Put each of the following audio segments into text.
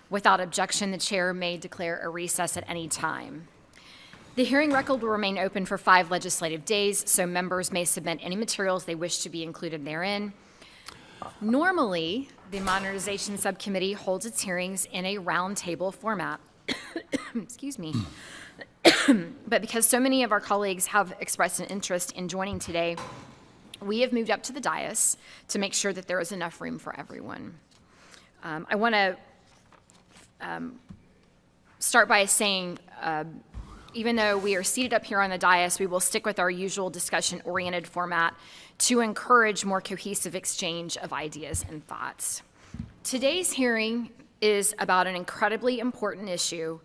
Without objection, the chair may declare a recess at any time. The hearing record will remain open for 5 legislative days, so members may submit any materials they wish to be included therein. Normally, the Modernization Subcommittee holds its hearings in a roundtable format. Excuse me. But because so many of our colleagues have expressed an interest in joining today, we have moved up to the dais to make sure that there is enough room for everyone. I want to start by saying, even though we are seated up here on the dais, we will stick with our usual discussion-oriented format to encourage more cohesive exchange of ideas and thoughts. Today's hearing is about an incredibly important issue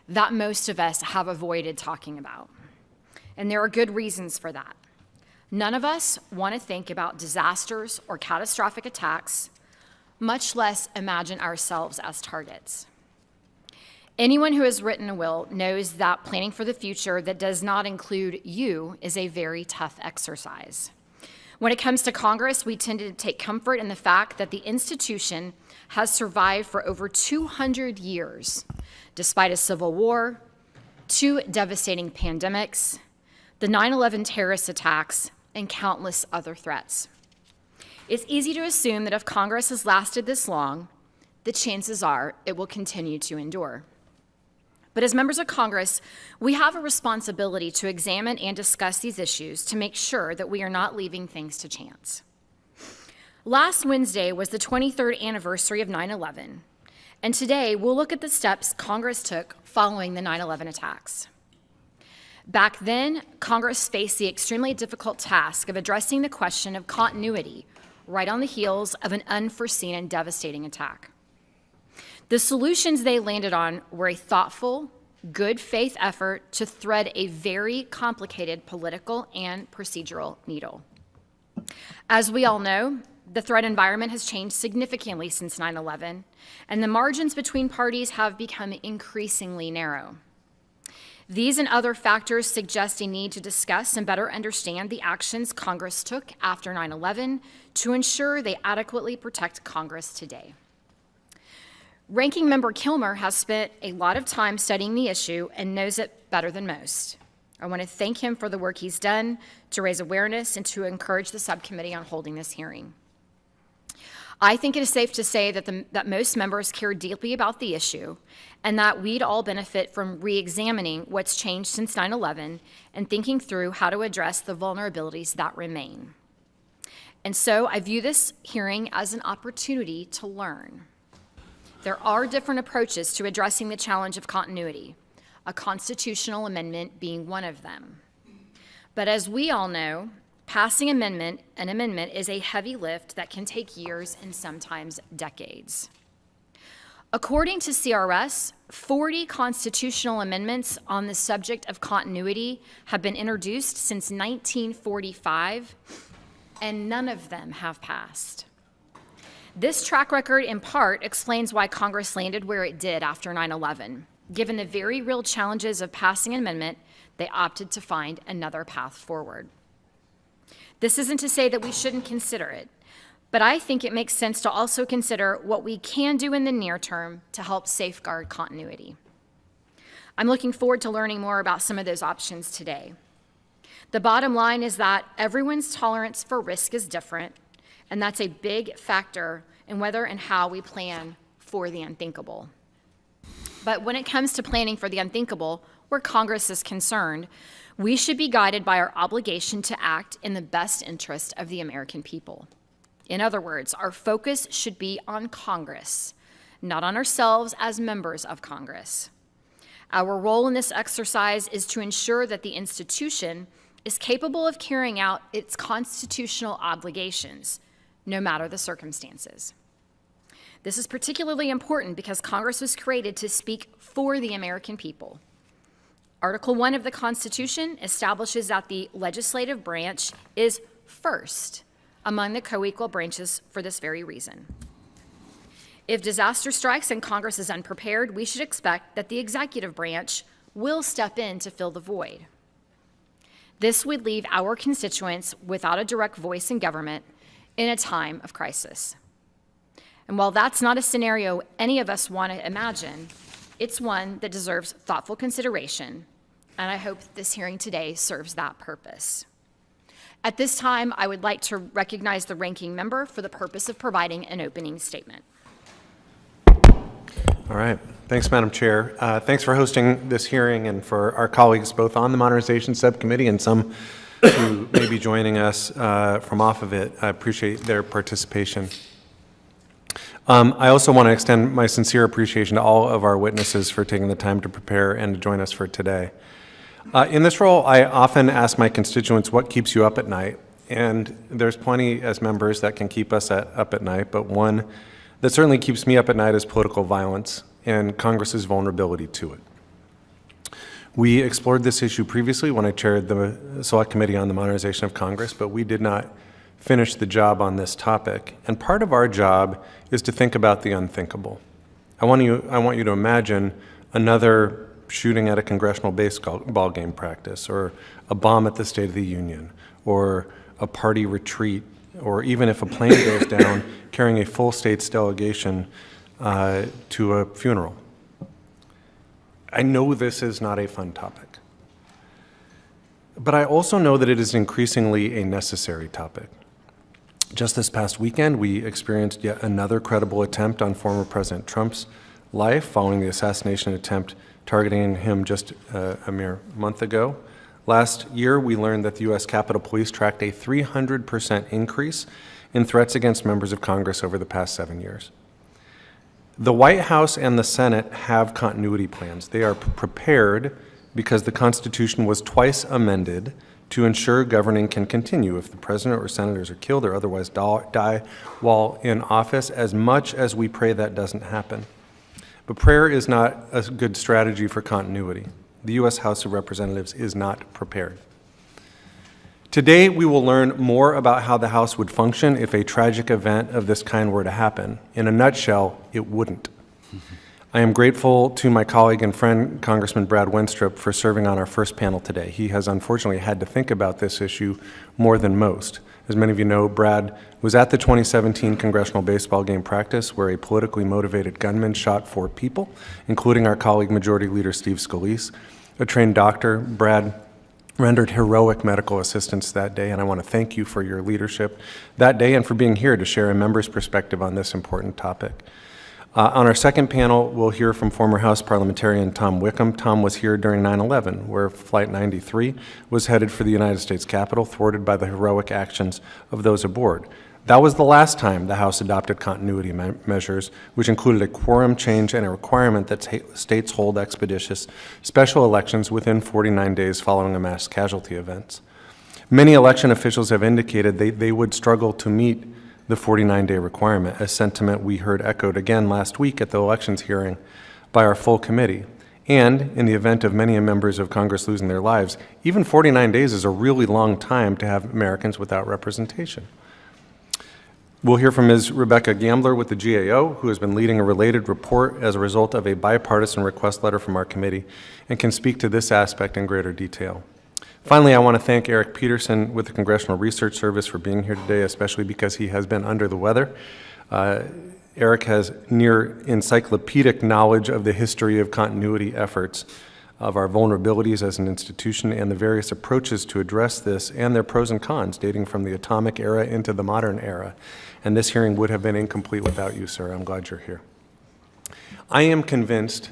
that most of us have avoided talking about. And there are good reasons for that. None of us want to think about disasters or catastrophic attacks, much less imagine ourselves as targets. Anyone who has written a will knows that planning for the future that does not include you is a very tough exercise. When it comes to Congress, we tend to take comfort in the fact that the institution has survived for over 200 years, despite a civil war, 2 devastating pandemics, the 9/11 terrorist attacks, and countless other threats. It's easy to assume that if Congress has lasted this long, the chances are it will continue to endure. But as members of Congress, we have a responsibility to examine and discuss these issues to make sure that we are not leaving things to chance. Last Wednesday was the 23rd anniversary of 9/11, and today we'll look at the steps Congress took following the 9/11 attacks. Back then, Congress faced the extremely difficult task of addressing the question of continuity right on the heels of an unforeseen and devastating attack. The solutions they landed on were a thoughtful, good faith effort to thread a very complicated political and procedural needle. As we all know, the threat environment has changed significantly since 9/11, and the margins between parties have become increasingly narrow. These and other factors suggest a need to discuss and better understand the actions Congress took after 9/11 to ensure they adequately protect Congress today. Ranking Member Kilmer has spent a lot of time studying the issue and knows it better than most. I want to thank him for the work he's done to raise awareness and to encourage the subcommittee on holding this hearing. I think it is safe to say that most members care deeply about the issue and that we'd all benefit from re-examining what's changed since 9/11 and thinking through how to address the vulnerabilities that remain. And so I view this hearing as an opportunity to learn. There are different approaches to addressing the challenge of continuity, a constitutional amendment being one of them. But as we all know, passing an amendment is a heavy lift that can take years and sometimes decades. According to CRS, 40 constitutional amendments on the subject of continuity have been introduced since 1945, and none of them have passed. This track record, in part, explains why Congress landed where it did after 9/11. Given the very real challenges of passing an amendment, they opted to find another path forward. This isn't to say that we shouldn't consider it, but I think it makes sense to also consider what we can do in the near term to help safeguard continuity. I'm looking forward to learning more about some of those options today. The bottom line is that everyone's tolerance for risk is different, and that's a big factor in whether and how we plan for the unthinkable. But when it comes to planning for the unthinkable, where Congress is concerned, we should be guided by our obligation to act in the best interest of the American people. In other words, our focus should be on Congress, not on ourselves as members of Congress. Our role in this exercise is to ensure that the institution is capable of carrying out its constitutional obligations, no matter the circumstances. This is particularly important because Congress was created to speak for the American people. Article 1 of the Constitution establishes that the legislative branch is first among the co-equal branches for this very reason. If disaster strikes and Congress is unprepared, we should expect that the executive branch will step in to fill the void. This would leave our constituents without a direct voice in government in a time of crisis. And while that's not a scenario any of us want to imagine, it's one that deserves thoughtful consideration, and I hope this hearing today serves that purpose. At this time, I would like to recognize the ranking member for the purpose of providing an opening statement. All right. Thanks, Madam Chair. Thanks for hosting this hearing and for our colleagues both on the Modernization Subcommittee and some who may be joining us from off of it. I appreciate their participation. I also want to extend my sincere appreciation to all of our witnesses for taking the time to prepare and to join us for today. In this role, I often ask my constituents, what keeps you up at night? And there's plenty as members that can keep us up at night, but one that certainly keeps me up at night is political violence and Congress's vulnerability to it. We explored this issue previously when I chaired the Select Committee on the Modernization of Congress, but we did not finish the job on this topic. And part of our job is to think about the unthinkable. I want you to imagine another shooting at a congressional baseball game practice, or a bomb at the State of the Union, or a party retreat, or even if a plane goes down carrying a full state's delegation to a funeral. I know this is not a fun topic, but I also know that it is increasingly a necessary topic. Just this past weekend, we experienced yet another credible attempt on former President Trump's life following the assassination attempt targeting him just a mere month ago. Last year, we learned that the U.S. Capitol Police tracked a 300% increase in threats against members of Congress over the past 7 years. The White House and the Senate have continuity plans. They are prepared because the Constitution was twice amended to ensure governing can continue if the president or senators are killed or otherwise die while in office, as much as we pray that doesn't happen. But prayer is not a good strategy for continuity. The U.S. House of Representatives is not prepared. Today, we will learn more about how the House would function if a tragic event of this kind were to happen. In a nutshell, it wouldn't. I am grateful to my colleague and friend, Congressman Brad Wenstrup, for serving on our first panel today. He has unfortunately had to think about this issue more than most. As many of you know, Brad was at the 2017 congressional baseball game practice where a politically motivated gunman shot 4 people, including our colleague Majority Leader Steve Scalise. A trained doctor, Brad rendered heroic medical assistance that day, and I want to thank you for your leadership that day and for being here to share a member's perspective on this important topic. On our second panel, we'll hear from former House parliamentarian Tom Wickham. Tom was here during 9/11, where Flight 93 was headed for the United States Capitol, thwarted by the heroic actions of those aboard. That was the last time the House adopted continuity measures, which included a quorum change and a requirement that states hold expeditious special elections within 49 days following a mass casualty event. Many election officials have indicated they would struggle to meet the 49-day requirement, a sentiment we heard echoed again last week at the elections hearing by our full committee. And in the event of many members of Congress losing their lives, even 49 days is a really long time to have Americans without representation. We'll hear from Ms. Rebecca Gambler with the GAO, who has been leading a related report as a result of a bipartisan request letter from our committee and can speak to this aspect in greater detail. Finally, I want to thank Eric Peterson with the Congressional Research Service for being here today, especially because he has been under the weather. Eric has near encyclopedic knowledge of the history of continuity efforts, of our vulnerabilities as an institution, and the various approaches to address this, and their pros and cons, dating from the atomic era into the modern era. And this hearing would have been incomplete without you, sir. I'm glad you're here. I am convinced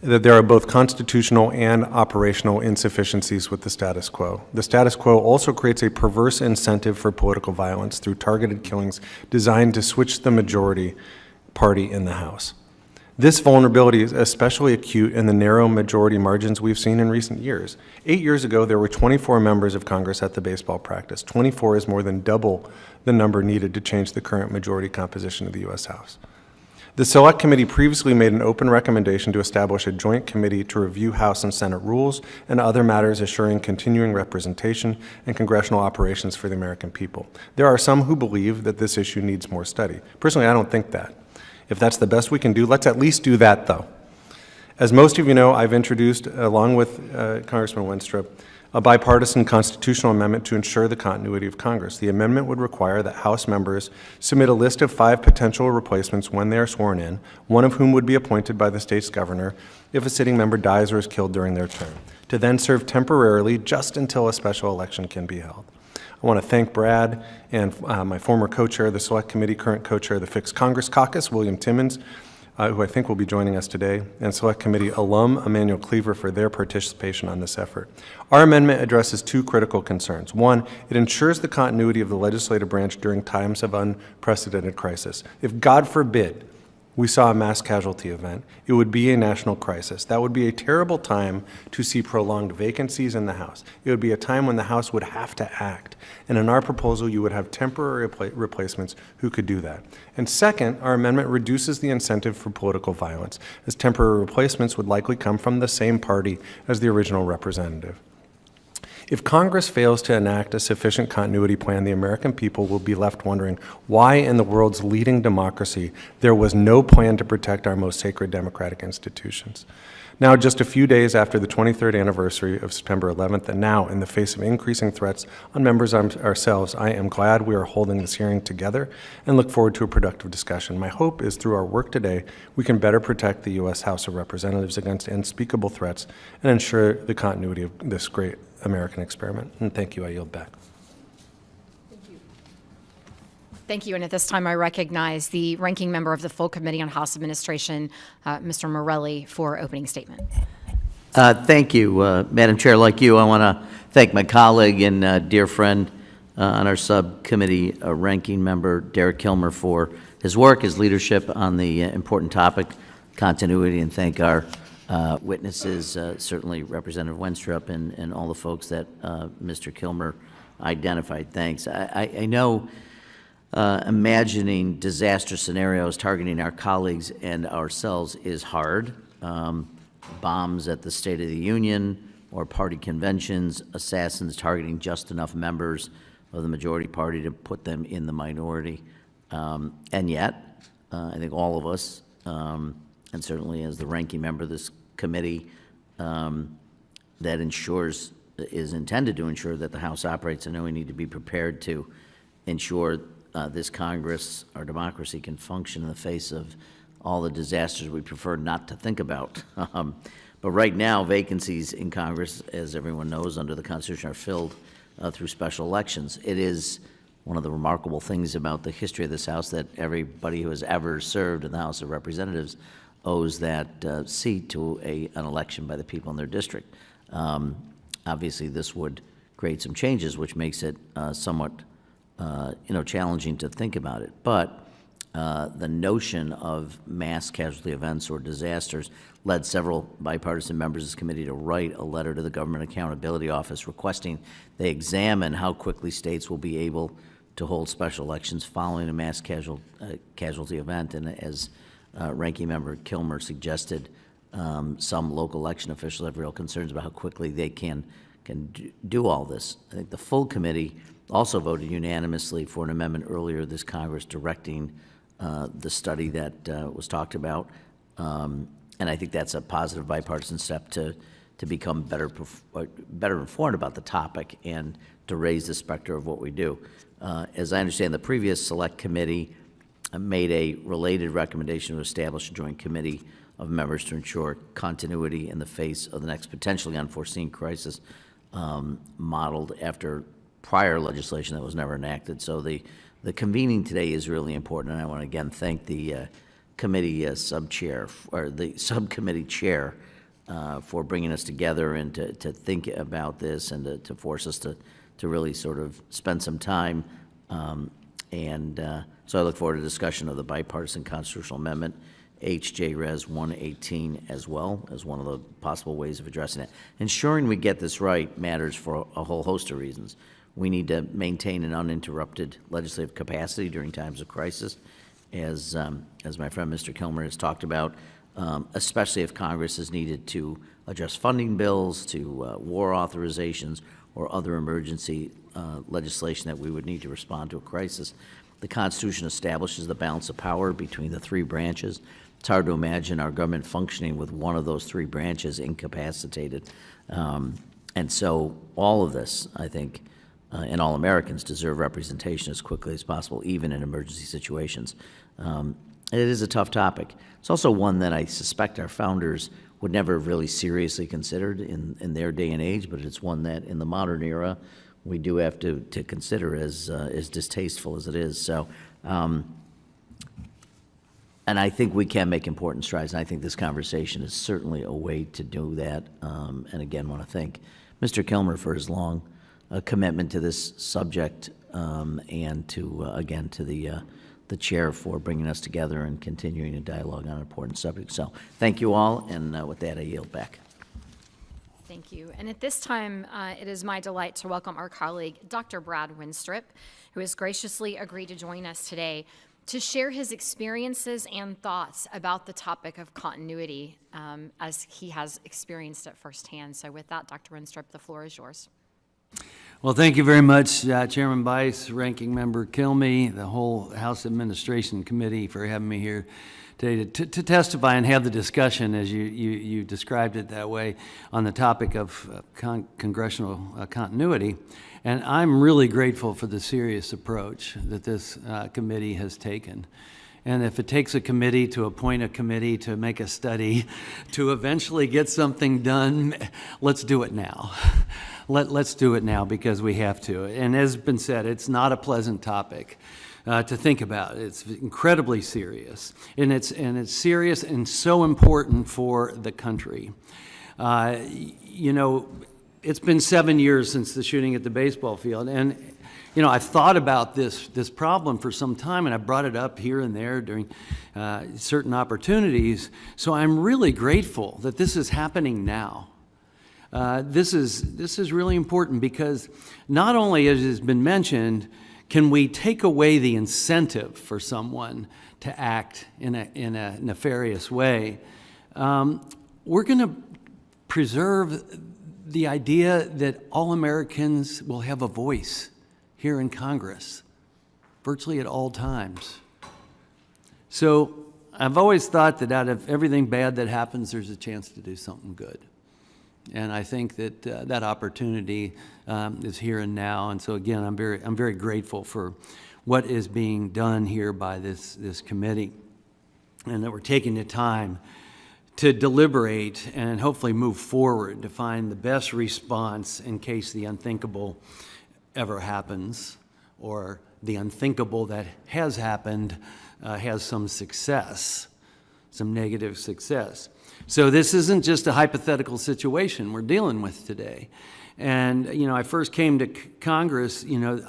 that there are both constitutional and operational insufficiencies with the status quo. The status quo also creates a perverse incentive for political violence through targeted killings designed to switch the majority party in the House. This vulnerability is especially acute in the narrow majority margins we've seen in recent years. 8 years ago, there were 24 members of Congress at the baseball practice. 24 is more than double the number needed to change the current majority composition of the U.S. House. The Select Committee previously made an open recommendation to establish a joint committee to review House and Senate rules and other matters assuring continuing representation and congressional operations for the American people. There are some who believe that this issue needs more study. Personally, I don't think that. If that's the best we can do, let's at least do that, though. As most of you know, I've introduced, along with Congressman Wenstrup, a bipartisan constitutional amendment to ensure the continuity of Congress. The amendment would require that House members submit a list of 5 potential replacements when they are sworn in, one of whom would be appointed by the state's governor if a sitting member dies or is killed during their term, to then serve temporarily just until a special election can be held. I want to thank Brad and my former co-chair of the Select Committee, current co-chair of the Fixed Congress Caucus, William Timmons, who I think will be joining us today, and Select Committee alum Emmanuel Cleaver for their participation on this effort. Our amendment addresses 2 critical concerns. One, it ensures the continuity of the legislative branch during times of unprecedented crisis. If, God forbid, we saw a mass casualty event, it would be a national crisis. That would be a terrible time to see prolonged vacancies in the House. It would be a time when the House would have to act. And in our proposal, you would have temporary replacements who could do that. And second, our amendment reduces the incentive for political violence, as temporary replacements would likely come from the same party as the original representative. If Congress fails to enact a sufficient continuity plan, the American people will be left wondering why in the world's leading democracy there was no plan to protect our most sacred democratic institutions. Now, just a few days after the 23rd anniversary of September 11th, and now in the face of increasing threats on members ourselves, I am glad we are holding this hearing together and look forward to a productive discussion. My hope is through our work today, we can better protect the U.S. House of Representatives against unspeakable threats and ensure the continuity of this great American experiment. And thank you. I yield back. Thank you. And at this time, I recognize the ranking member of the full Committee on House Administration, Mr. Morelli, for opening statement. Thank you, Madam Chair. Like you, I want to thank my colleague and dear friend on our subcommittee, ranking member Derek Kilmer, for his work, his leadership on the important topic, continuity, and thank our witnesses, certainly Representative Wenstrup and all the folks that Mr. Kilmer identified. Thanks. I know imagining disaster scenarios targeting our colleagues and ourselves is hard. Bombs at the State of the Union or party conventions, assassins targeting just enough members of the majority party to put them in the minority. And yet, I think all of us, and certainly as the ranking member of this committee, that is intended to ensure that the House operates, I know we need to be prepared to ensure this Congress, our democracy, can function in the face of all the disasters we prefer not to think about. But right now, vacancies in Congress, as everyone knows, under the Constitution are filled through special elections. It is one of the remarkable things about the history of this House that everybody who has ever served in the House of Representatives owes that seat to an election by the people in their district. Obviously, this would create some changes, which makes it somewhat challenging to think about it. But the notion of mass casualty events or disasters led several bipartisan members of this committee to write a letter to the Government Accountability Office requesting they examine how quickly states will be able to hold special elections following a mass casualty event. And as Ranking Member Kilmer suggested, some local election officials have real concerns about how quickly they can do all this. I think the full committee also voted unanimously for an amendment earlier this Congress directing the study that was talked about. And I think that's a positive bipartisan step to become better informed about the topic and to raise the specter of what we do. As I understand, the previous select committee made a related recommendation to establish a joint committee of members to ensure continuity in the face of the next potentially unforeseen crisis, modeled after prior legislation that was never enacted. So the convening today is really important, and I want to again thank the committee sub-chair, or the subcommittee chair, for bringing us together and to think about this and to force us to really sort of spend some time. So I look forward to discussion of the bipartisan constitutional amendment, HJ Res 118, as well as one of the possible ways of addressing it. Ensuring we get this right matters for a whole host of reasons. We need to maintain an uninterrupted legislative capacity during times of crisis, as my friend Mr. Kilmer has talked about, especially if Congress is needed to address funding bills, to war authorizations, or other emergency legislation that we would need to respond to a crisis. The Constitution establishes the balance of power between the three branches. It's hard to imagine our government functioning with one of those three branches incapacitated. And so all of this, I think, and all Americans deserve representation as quickly as possible, even in emergency situations. It is a tough topic. It's also one that I suspect our founders would never have really seriously considered in their day and age, but it's one that in the modern era we do have to consider as distasteful as it is. So, and I think we can make important strides, and I think this conversation is certainly a way to do that. And again, want to thank Mr. Kilmer for his long commitment to this subject, and to, again, to the chair for bringing us together and continuing a dialogue on an important subject. So thank you all, and with that, I yield back. Thank you. And at this time, it is my delight to welcome our colleague, Dr. Brad Wenstrup, who has graciously agreed to join us today to share his experiences and thoughts about the topic of continuity, as he has experienced it firsthand. So with that, Dr. Wenstrup, the floor is yours. Well, thank you very much, Chairman Bice, Ranking Member Kilme, the whole House Administration Committee for having me here today to testify and have the discussion, as you described it that way, on the topic of congressional continuity. And I'm really grateful for the serious approach that this committee has taken. And if it takes a committee to appoint a committee to make a study to eventually get something done, let's do it now. Let's do it now, because we have to. And as has been said, it's not a pleasant topic to think about. It's incredibly serious, and it's serious and so important for the country. You know, it's been 7 years since the shooting at the baseball field, and you know, I've thought about this problem for some time, and I brought it up here and there during certain opportunities. So I'm really grateful that this is happening now. This is really important, because not only, as has been mentioned, can we take away the incentive for someone to act in a nefarious way, we're going to preserve the idea that all Americans will have a voice here in Congress, virtually at all times. So I've always thought that out of everything bad that happens, there's a chance to do something good. And I think that that opportunity is here and now. And so again, I'm very grateful for what is being done here by this committee, and that we're taking the time to deliberate and hopefully move forward to find the best response in case the unthinkable ever happens, or the unthinkable that has happened has some success, some negative success. So this isn't just a hypothetical situation we're dealing with today. And, you know, I first came to Congress, you know,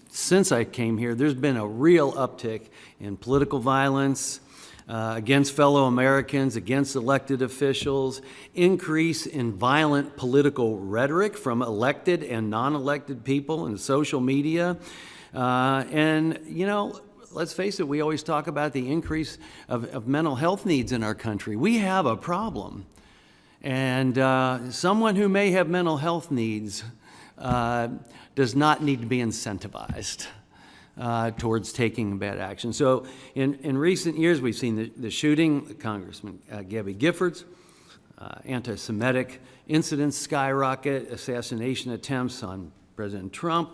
since I came here, there's been a real uptick in political violence against fellow Americans, against elected officials, increase in violent political rhetoric from elected and non-elected people in social media. And, you know, let's face it, we always talk about the increase of mental health needs in our country. We have a problem. And someone who may have mental health needs does not need to be incentivized towards taking bad action. So in recent years, we've seen the shooting, Congressman Gabby Giffords, anti-Semitic incidents skyrocket, assassination attempts on President Trump.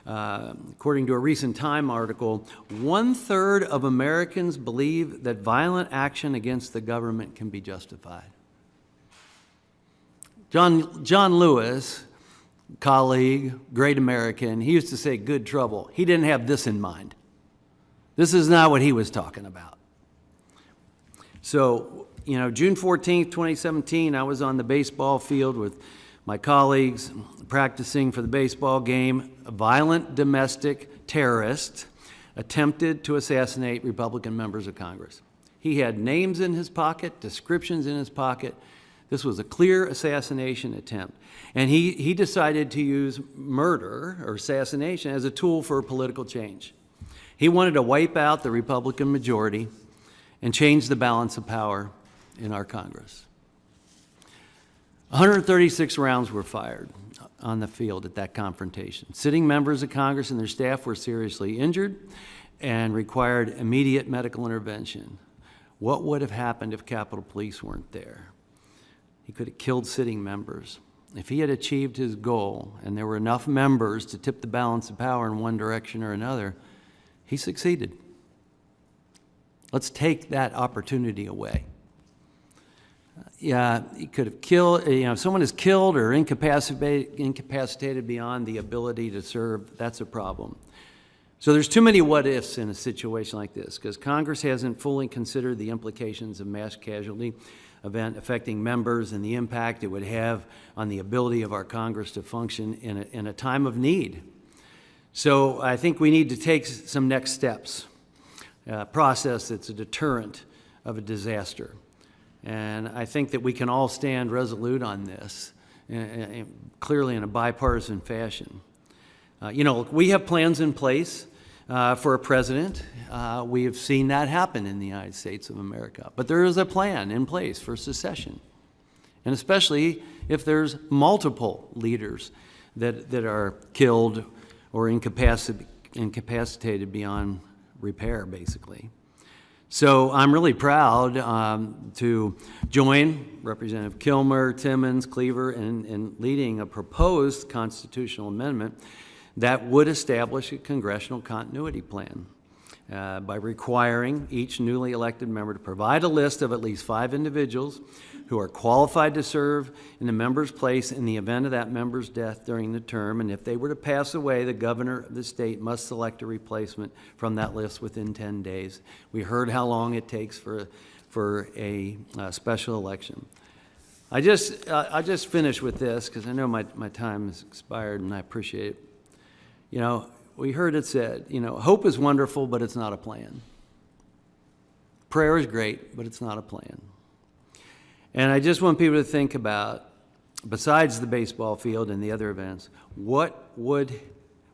According to a recent Time article, 1/3 of Americans believe that violent action against the government can be justified. John Lewis, colleague, great American, he used to say good trouble. He didn't have this in mind. This is not what he was talking about. So, you know, June 14th, 2017, I was on the baseball field with my colleagues practicing for the baseball game. A violent domestic terrorist attempted to assassinate Republican members of Congress. He had names in his pocket, descriptions in his pocket. This was a clear assassination attempt. And he decided to use murder or assassination as a tool for political change. He wanted to wipe out the Republican majority and change the balance of power in our Congress. 136 rounds were fired on the field at that confrontation. Sitting members of Congress and their staff were seriously injured and required immediate medical intervention. What would have happened if Capitol Police weren't there? He could have killed sitting members. if he had achieved his goal and there were enough members to tip the balance of power in one direction or another, he succeeded. Let's take that opportunity away. Yeah, he could have killed, if someone is killed or incapacitated beyond the ability to serve, that's a problem. So there's too many what-ifs in a situation like this, because Congress hasn't fully considered the implications of mass casualty event affecting members and the impact it would have on the ability of our Congress to function in a time of need. So I think we need to take some next steps, a process that's a deterrent of a disaster. And I think that we can all stand resolute on this, clearly in a bipartisan fashion. We have plans in place for a president. We have seen that happen in the United States of America. But there is a plan in place for secession, and especially if there's multiple leaders that are killed or incapacitated beyond repair, basically. So I'm really proud to join Representative Kilmer, Timmons, Cleaver in leading a proposed constitutional amendment that would establish a congressional continuity plan by requiring each newly elected member to provide a list of at least 5 individuals who are qualified to serve in the member's place in the event of that member's death during the term. And if they were to pass away, the governor of the state must select a replacement from that list within 10 days. We heard how long it takes for a special election. I just finish with this because I know my time has expired and I appreciate it. We heard it said, hope is wonderful, but it's not a plan. Prayer is great, but it's not a plan. And I just want people to think about, besides the baseball field and the other events, what would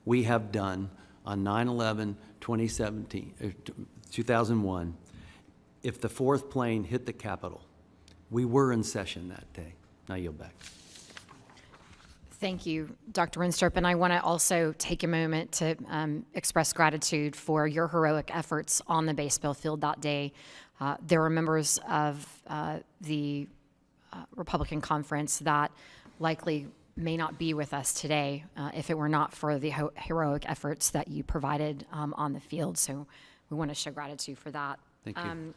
we have done on 9/11/2001 if the 4th plane hit the Capitol? We were in session that day. Now yield back. Thank you, Dr. Wenstrup, and I want to also take a moment to express gratitude for your heroic efforts on the baseball field that day. There were members of the Republican conference that likely may not be with us today if it were not for the heroic efforts that you provided on the field. So we want to show gratitude for that. Thank you.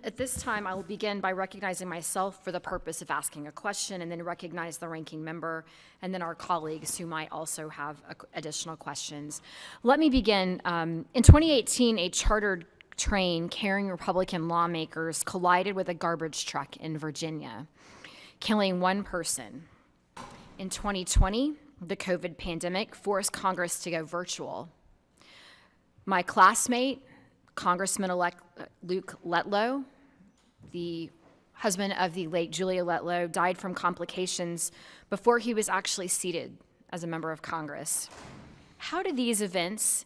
At this time, I will begin by recognizing myself for the purpose of asking a question, and then recognize the ranking member, and then our colleagues who might also have additional questions. Let me begin. In 2018, a chartered train carrying Republican lawmakers collided with a garbage truck in Virginia, killing 1 person. In 2020, the COVID pandemic forced Congress to go virtual. My classmate, Congressman-elect Luke Letlow, the husband of the late Julia Letlow, died from complications before he was actually seated as a member of Congress. How do these events,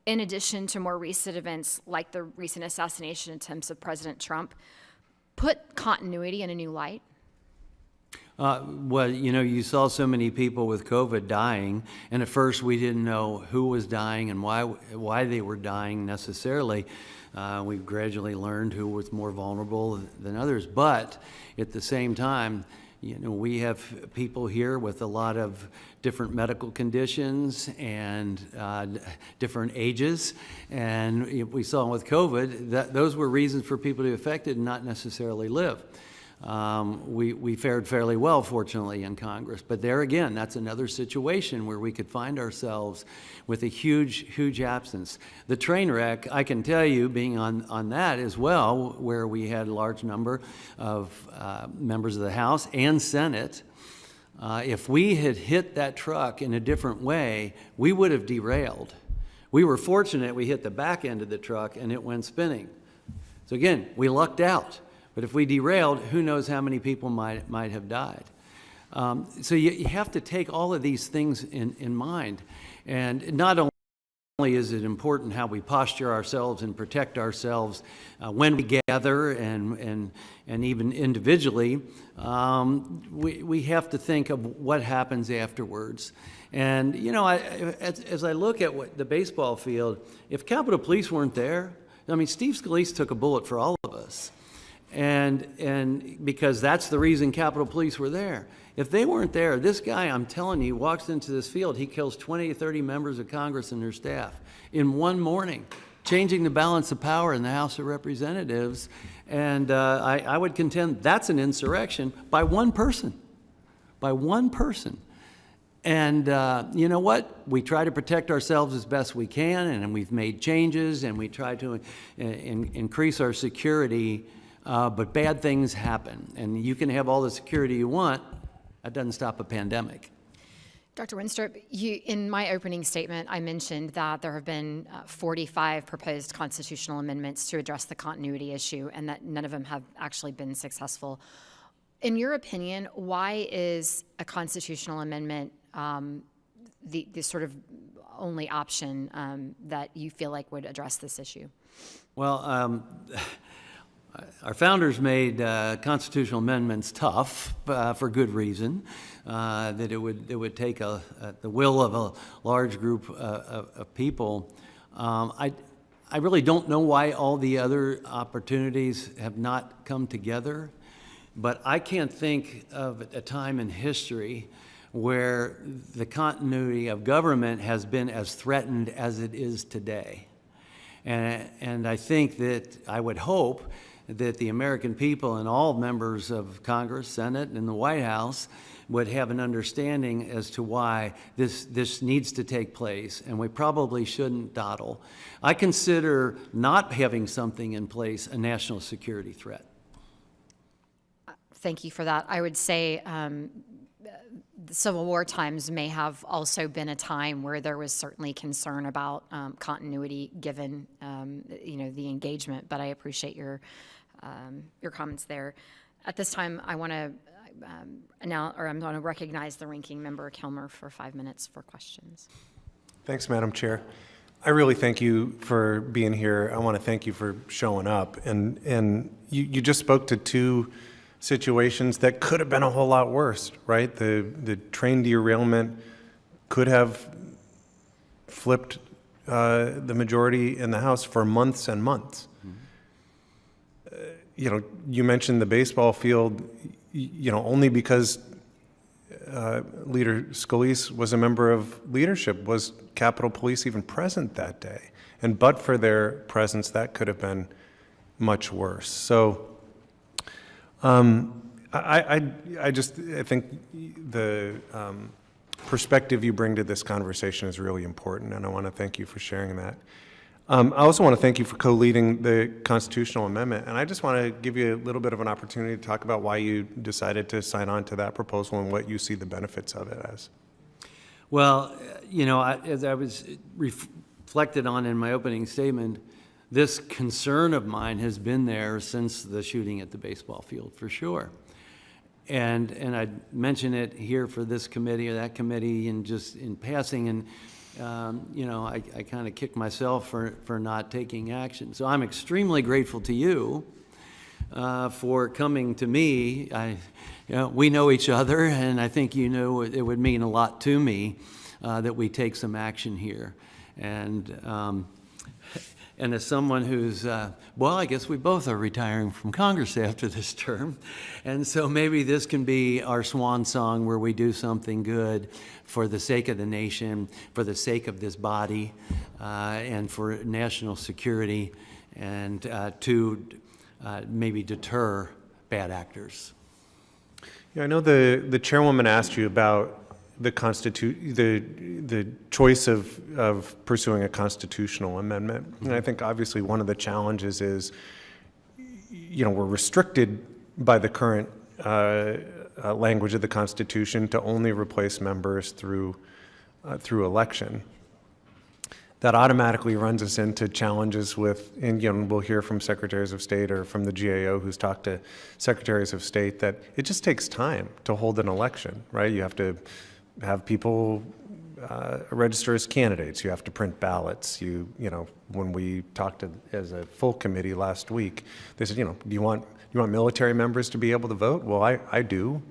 in addition to more recent events like the recent assassination attempts of President Trump, put continuity in a new light? Well, you saw so many people with COVID dying, and at first we didn't know who was dying and why they were dying necessarily. We've gradually learned who was more vulnerable than others, but at the same time, we have people here with a lot of different medical conditions and different ages, and we saw with COVID that those were reasons for people to be affected and not necessarily live. We fared fairly well, fortunately, in Congress. But there again, that's another situation where we could find ourselves with a huge absence. The train wreck, I can tell you, being on that as well, where we had a large number of members of the House and Senate, if we had hit that truck in a different way, we would have derailed. We were fortunate we hit the back end of the truck and it went spinning. So again, we lucked out. But if we derailed, who knows how many people might have died. So you have to take all of these things in mind. And not only is it important how we posture ourselves and protect ourselves when we gather and even individually, we have to think of what happens afterwards. And, as I look at the baseball field, if Capitol Police weren't there, Steve Scalise took a bullet for all of us. And because that's the reason Capitol Police were there. If they weren't there, this guy, I'm telling you, walks into this field, he kills 20 to 30 members of Congress and their staff in one morning, changing the balance of power in the House of Representatives. And I would contend that's an insurrection by one person. By one person. And you know what? We try to protect ourselves as best we can, and we've made changes, and we try to increase our security, but bad things happen. And you can have all the security you want. That doesn't stop a pandemic. Dr. Wenstrup, in my opening statement, I mentioned that there have been 45 proposed constitutional amendments to address the continuity issue, and that none of them have actually been successful. In your opinion, why is a constitutional amendment the sort of only option that you feel like would address this issue? Well, our founders made constitutional amendments tough for good reason, that it would take the will of a large group of people. I really don't know why all the other opportunities have not come together, but I can't think of a time in history where the continuity of government has been as threatened as it is today. And I think that, I would hope that the American people and all members of Congress, Senate, and the White House would have an understanding as to why this needs to take place, and we probably shouldn't dawdle. I consider not having something in place a national security threat. Thank you for that. I would say the Civil War times may have also been a time where there was certainly concern about continuity given the engagement, but I appreciate your comments there. At this time, I want to I'm going to recognize the ranking member Kilmer for 5 minutes for questions. Thanks, Madam Chair. I really thank you for being here. I want to thank you for showing up. And you just spoke to two situations that could have been a whole lot worse, right? The train derailment could have flipped the majority in the House for months and months. You mentioned the baseball field, only because Leader Scalise was a member of leadership was Capitol Police even present that day. And but for their presence, that could have been much worse. So I think the perspective you bring to this conversation is really important, and I want to thank you for sharing that. I also want to thank you for co-leading the constitutional amendment, and I just want to give you a little bit of an opportunity to talk about why you decided to sign on to that proposal and what you see the benefits of it as. Well, as I was reflected on in my opening statement, this concern of mine has been there since the shooting at the baseball field, for sure. And I mention it here for this committee or that committee and just in passing, and I kind of kick myself for not taking action. So I'm extremely grateful to you for coming to me. We know each other, and I think it would mean a lot to me that we take some action here. And as someone who's, I guess we both are retiring from Congress after this term. And so maybe this can be our swan song where we do something good for the sake of the nation, for the sake of this body, and for national security, and to maybe deter bad actors. Yeah, I know the chairwoman asked you about the choice of pursuing a constitutional amendment. And I think obviously one of the challenges is, we're restricted by the current language of the Constitution to only replace members through election. That automatically runs us into challenges with, and we'll hear from secretaries of state or from the GAO who's talked to secretaries of state, that it just takes time to hold an election, right? You have to have people register as candidates. You have to print ballots. When we talked as a full committee last week, they said, do you want military members to be able to vote? Well, I do,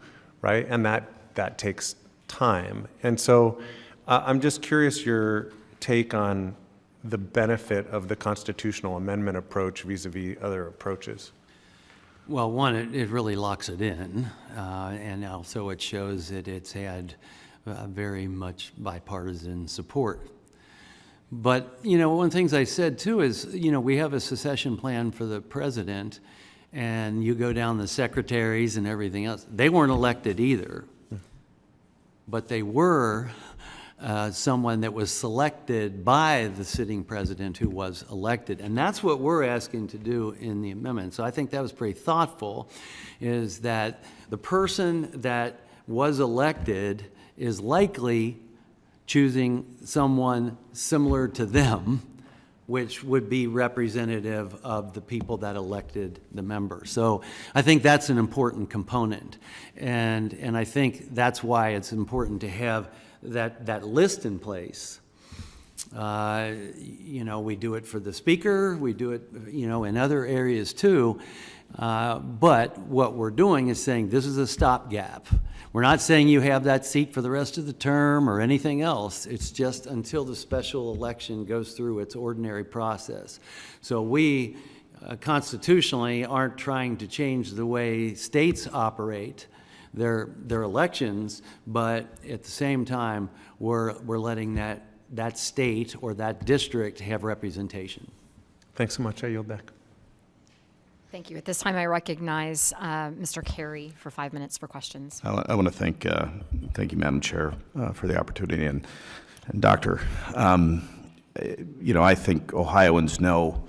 right? And that takes time. And so I'm just curious your take on the benefit of the constitutional amendment approach vis-a-vis other approaches. Well, one, it really locks it in, and also it shows that it's had very much bipartisan support. But, one of the things I said too is, we have a succession plan for the president, and you go down the secretaries and everything else. They weren't elected either, but they were someone that was selected by the sitting president who was elected. And that's what we're asking to do in the amendment. So I think that was pretty thoughtful, is that the person that was elected is likely choosing someone similar to them, which would be representative of the people that elected the member. So I think that's an important component. And I think that's why it's important to have that list in place. We do it for the speaker, we do it, in other areas too. But what we're doing is saying this is a stopgap. We're not saying you have that seat for the rest of the term or anything else. It's just until the special election goes through its ordinary process. So we constitutionally aren't trying to change the way states operate their elections, but at the same time, we're letting that state or that district have representation. Thanks so much. I yield back. Thank you. At this time, I recognize Mr. Carey for 5 minutes for questions. I want to thank you, Madam Chair, for the opportunity, and Doctor. I think Ohioans know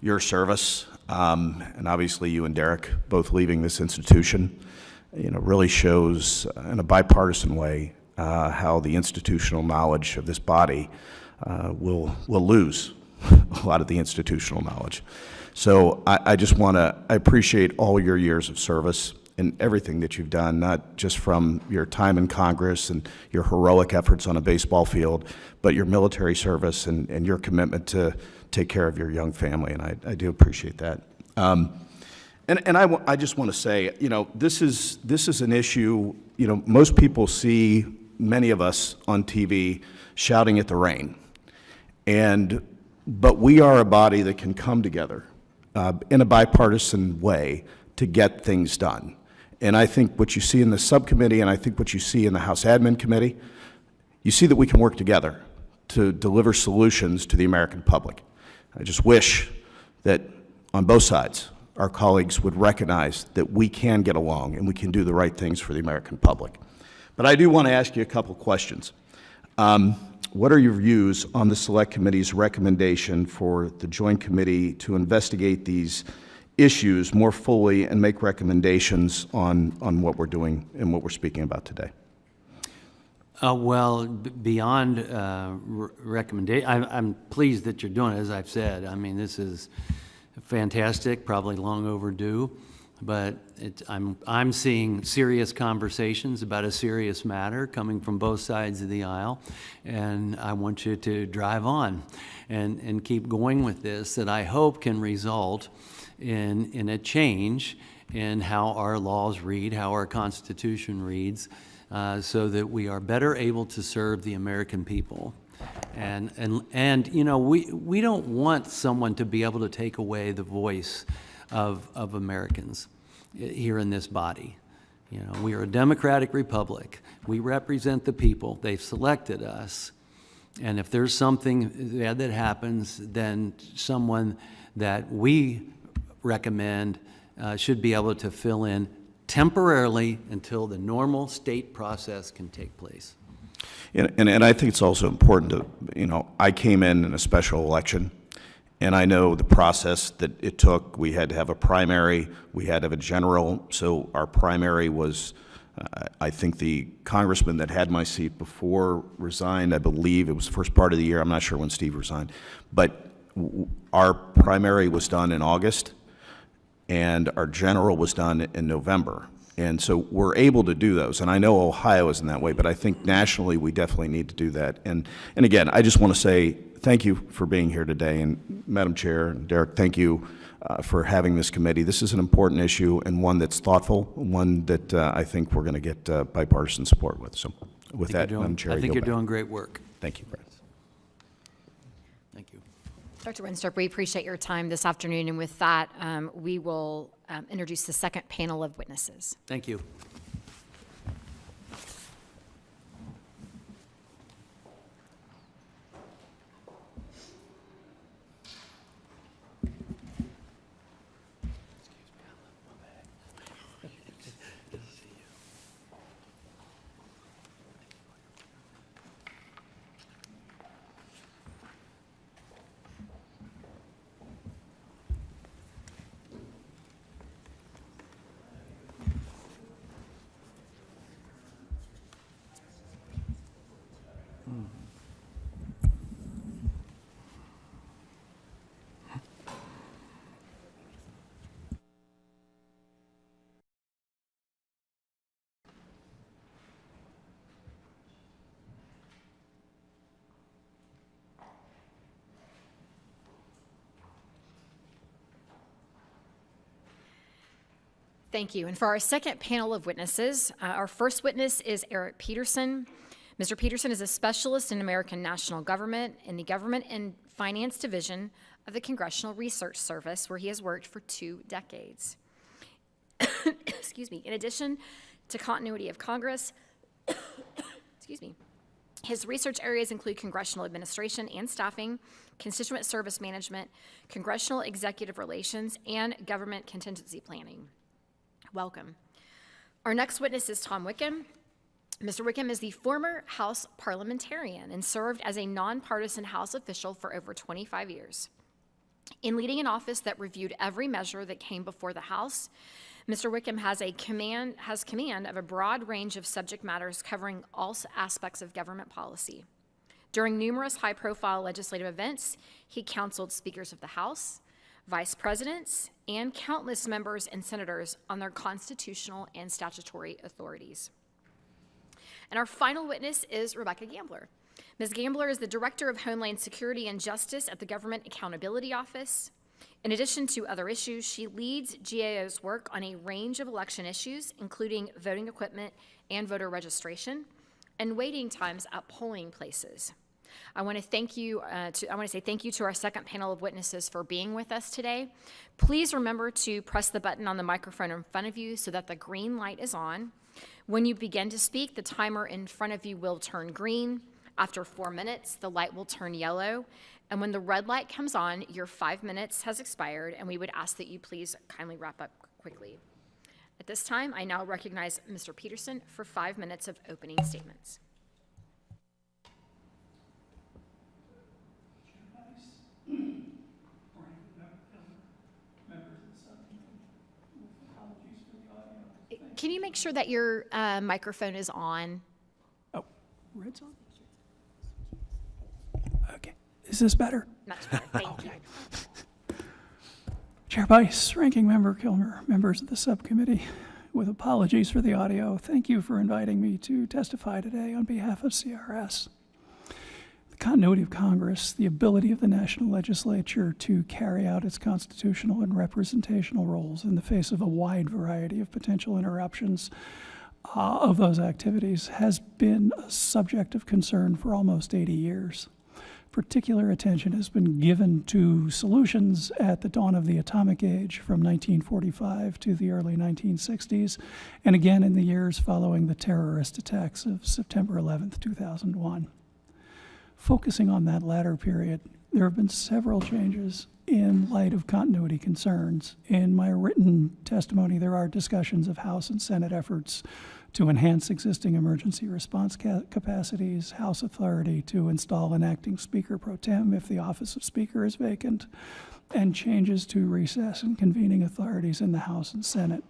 your service, and obviously you and Derek both leaving this institution, really shows in a bipartisan way how the institutional knowledge of this body will lose a lot of the institutional knowledge. So I appreciate all your years of service and everything that you've done, not just from your time in Congress and your heroic efforts on a baseball field, but your military service and your commitment to take care of your young family, and I do appreciate that. I just want to say, this is an issue, most people see many of us on TV shouting at the rain, but we are a body that can come together in a bipartisan way to get things done. And I think what you see in the subcommittee, and I think what you see in the House Admin Committee, you see that we can work together to deliver solutions to the American public. I just wish that on both sides, our colleagues would recognize that we can get along and we can do the right things for the American public. But I do want to ask you a couple questions. What are your views on the Select Committee's recommendation for the Joint Committee to investigate these issues more fully and make recommendations on what we're doing and what we're speaking about today? Beyond recommendation, I'm pleased that you're doing it, as I've said. I mean, this is fantastic, probably long overdue, but I'm seeing serious conversations about a serious matter coming from both sides of the aisle, and I want you to drive on and keep going with this, that I hope can result in a change in how our laws read, how our Constitution reads, so that we are better able to serve the American people. And we don't want someone to be able to take away the voice of Americans here in this body. We are a democratic republic. We represent the people. They've selected us. And if there's something that happens, then someone that we recommend should be able to fill in temporarily until the normal state process can take place. And I think it's also important to, I came in a special election, and I know the process that it took. We had to have a primary, we had to have a general, so our primary was, I think the congressman that had my seat before resigned, I believe it was the first part of the year, I'm not sure when Steve resigned, but our primary was done in August, and our general was done in November. And so we're able to do those. And I know Ohio isn't that way, but I think nationally we definitely need to do that. And again, I just want to say thank you for being here today. And Madam Chair and Derek, thank you for having this committee. This is an important issue and one that's thoughtful, one that I think we're going to get bipartisan support with. So with that, Madam Chair, I think you're doing great work. Thank you, Brad. Thank you. Dr. Wenstrup, we appreciate your time this afternoon, and with that, we will introduce the second panel of witnesses. Thank you. Thank you. And for our second panel of witnesses, our first witness is Eric Peterson. Mr. Peterson is a specialist in American national government in the Government and Finance Division of the Congressional Research Service, where he has worked for 2 decades. Excuse me. In addition to continuity of Congress, excuse me, his research areas include congressional administration and staffing, constituent service management, congressional executive relations, and government contingency planning. Welcome. Our next witness is Tom Wickham. Mr. Wickham is the former House parliamentarian and served as a nonpartisan House official for over 25 years. In leading an office that reviewed every measure that came before the House, Mr. Wickham has command of a broad range of subject matters covering all aspects of government policy. During numerous high-profile legislative events, he counseled speakers of the House, vice presidents, and countless members and senators on their constitutional and statutory authorities. And our final witness is Rebecca Gambler. Ms. Gambler is the Director of Homeland Security and Justice at the Government Accountability Office. In addition to other issues, she leads GAO's work on a range of election issues, including voting equipment and voter registration, and waiting times at polling places. I want to say thank you to our second panel of witnesses for being with us today. Please remember to press the button on the microphone in front of you so that the green light is on. When you begin to speak, the timer in front of you will turn green. After 4 minutes, the light will turn yellow. And when the red light comes on, your 5 minutes has expired, and we would ask that you please kindly wrap up quickly. At this time, I now recognize Mr. Peterson for 5 minutes of opening statements. Can you make sure that your microphone is on? Oh, red's on? Okay. Is this better? Much better, thank you. Chair Bice, Ranking Member Kilmer, members of the subcommittee, with apologies for the audio, thank you for inviting me to testify today on behalf of CRS. The continuity of Congress, the ability of the national legislature to carry out its constitutional and representational roles in the face of a wide variety of potential interruptions of those activities has been a subject of concern for almost 80 years. Particular attention has been given to solutions at the dawn of the atomic age from 1945 to the early 1960s, and again in the years following the terrorist attacks of September 11th, 2001. Focusing on that latter period, there have been several changes in light of continuity concerns. In my written testimony, there are discussions of House and Senate efforts to enhance existing emergency response capacities, House authority to install an acting Speaker pro tem if the office of Speaker is vacant, and changes to recess and convening authorities in the House and Senate.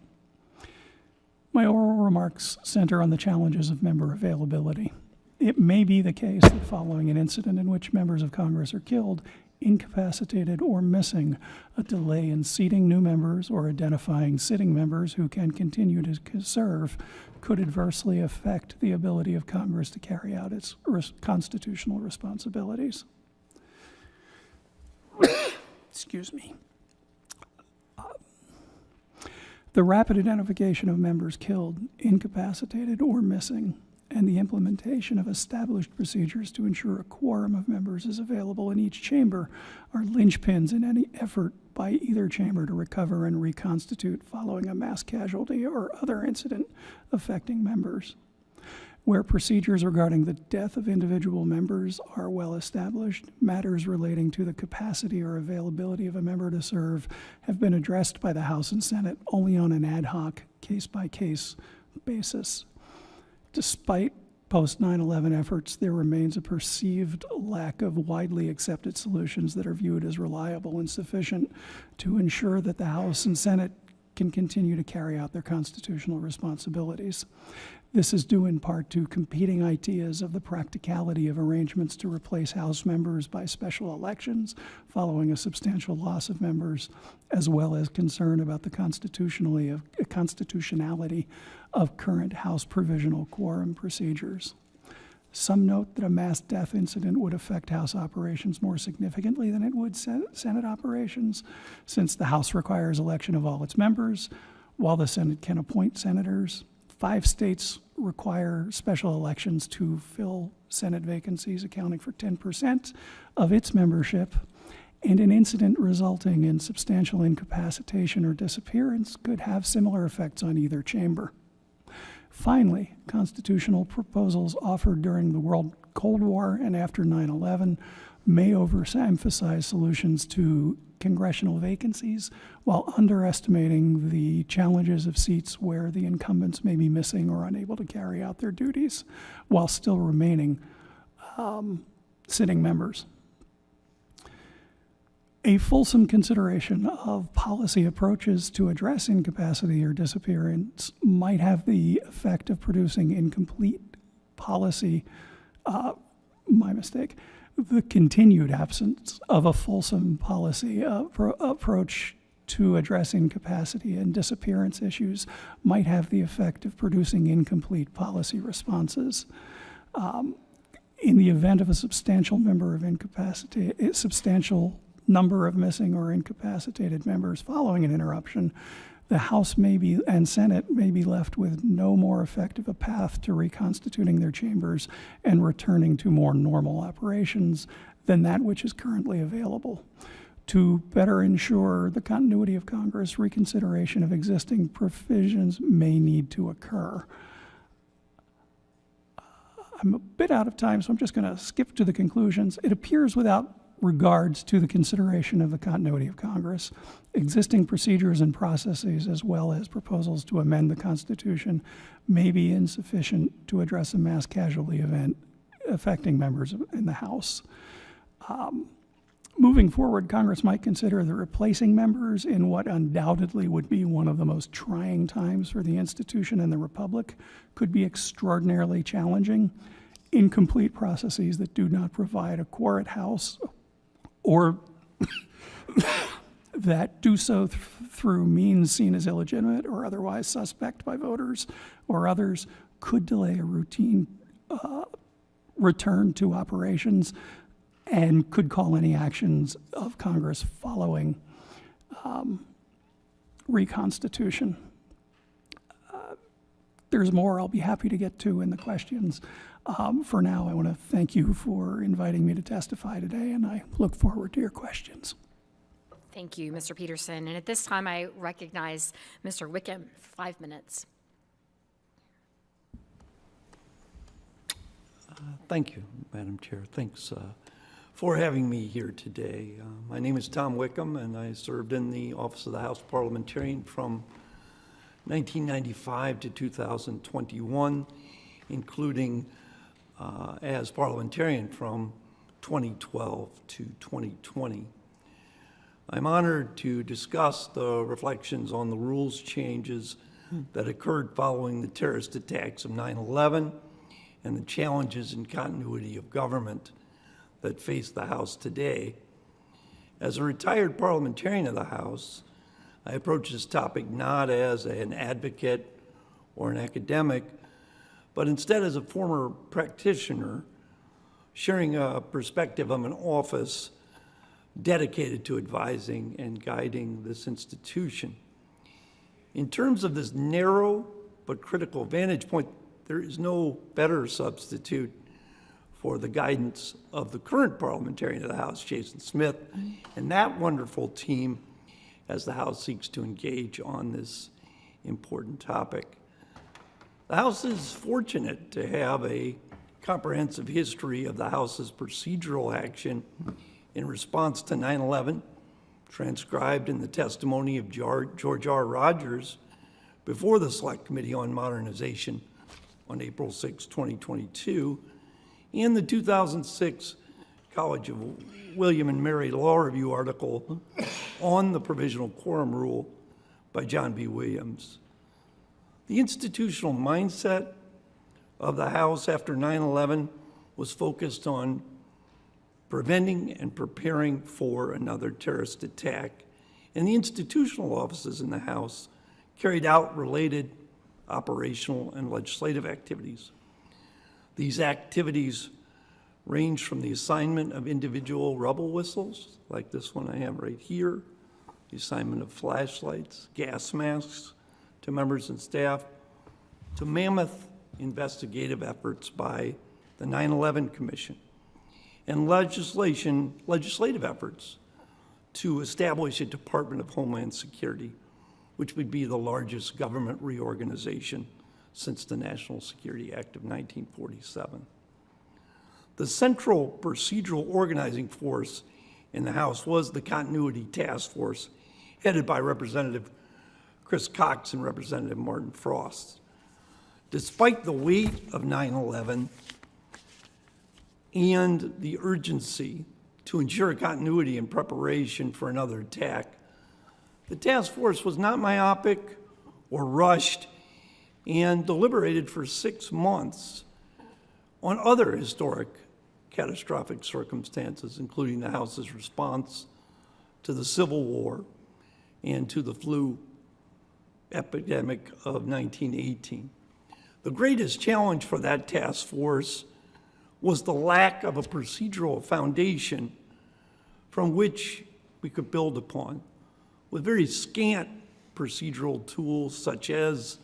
My oral remarks center on the challenges of member availability. It may be the case that following an incident in which members of Congress are killed, incapacitated, or missing, a delay in seating new members or identifying sitting members who can continue to serve could adversely affect the ability of Congress to carry out its constitutional responsibilities. Excuse me. The rapid identification of members killed, incapacitated, or missing, and the implementation of established procedures to ensure a quorum of members is available in each chamber are linchpins in any effort by either chamber to recover and reconstitute following a mass casualty or other incident affecting members. Where procedures regarding the death of individual members are well established, matters relating to the capacity or availability of a member to serve have been addressed by the House and Senate only on an ad hoc, case-by-case basis. Despite post 9/11 efforts, there remains a perceived lack of widely accepted solutions that are viewed as reliable and sufficient to ensure that the House and Senate can continue to carry out their constitutional responsibilities. This is due in part to competing ideas of the practicality of arrangements to replace House members by special elections following a substantial loss of members, as well as concern about the constitutionality of current House provisional quorum procedures. Some note that a mass death incident would affect House operations more significantly than it would Senate operations, since the House requires election of all its members, while the Senate can appoint senators. 5 states require special elections to fill Senate vacancies, accounting for 10% of its membership, and an incident resulting in substantial incapacitation or disappearance could have similar effects on either chamber. Finally, constitutional proposals offered during the World Cold War and after 9/11 may overemphasize solutions to congressional vacancies while underestimating the challenges of seats where the incumbents may be missing or unable to carry out their duties while still remaining sitting members. A fulsome consideration of policy approaches to address incapacity or disappearance might have the effect of producing incomplete policy. The continued absence of a fulsome policy approach to address incapacity and disappearance issues might have the effect of producing incomplete policy responses. In the event of a substantial number of missing or incapacitated members following an interruption, the House and Senate may be left with no more effective a path to reconstituting their chambers and returning to more normal operations than that which is currently available. To better ensure the continuity of Congress, reconsideration of existing provisions may need to occur. I'm a bit out of time, so I'm just going to skip to the conclusions. It appears without regards to the consideration of the continuity of Congress, existing procedures and processes, as well as proposals to amend the Constitution, may be insufficient to address a mass casualty event affecting members in the House. Moving forward, Congress might consider that replacing members in what undoubtedly would be one of the most trying times for the institution and the Republic could be extraordinarily challenging. Incomplete processes that do not provide a quorum House or that do so through means seen as illegitimate or otherwise suspect by voters or others could delay a routine return to operations and could call any actions of Congress following reconstitution. There's more I'll be happy to get to in the questions. For now, I want to thank you for inviting me to testify today, and I look forward to your questions. Thank you, Mr. Peterson. And at this time, I recognize Mr. Wickham for 5 minutes. Thank you, Madam Chair. Thanks for having me here today. My name is Tom Wickham, and I served in the Office of the House Parliamentarian from 1995 to 2021, including as parliamentarian from 2012 to 2020. I'm honored to discuss the reflections on the rules changes that occurred following the terrorist attacks of 9/11 and the challenges in continuity of government that face the House today. As a retired parliamentarian of the House, I approach this topic not as an advocate or an academic, but instead as a former practitioner, sharing a perspective of an office dedicated to advising and guiding this institution. In terms of this narrow but critical vantage point there is no better substitute for the guidance of the current parliamentarian of the House, Jason Smith, and that wonderful team as the House seeks to engage on this important topic. The House is fortunate to have a comprehensive history of the House's procedural action in response to 9/11, transcribed in the testimony of George R. Rogers before the Select Committee on Modernization on April 6, 2022, and the 2006 College of William and Mary Law Review article on the provisional quorum rule by John B. Williams. The institutional mindset of the House after 9/11 was focused on preventing and preparing for another terrorist attack, and the institutional offices in the House carried out related operational and legislative activities. These activities range from the assignment of individual rubble whistles, like this one I have right here, the assignment of flashlights, gas masks to members and staff, to mammoth investigative efforts by the 9/11 Commission, and legislative efforts to establish a Department of Homeland Security, which would be the largest government reorganization since the National Security Act of 1947. The central procedural organizing force in the House was the Continuity Task Force, headed by Representative Chris Cox and Representative Martin Frost. Despite the weight of 9/11 and the urgency to ensure continuity and preparation for another attack, the task force was not myopic or rushed and deliberated for 6 months on other historic catastrophic circumstances, including the House's response to the Civil War and to the flu epidemic of 1918. The greatest challenge for that task force was the lack of a procedural foundation from which we could build upon, with very scant procedural tools such as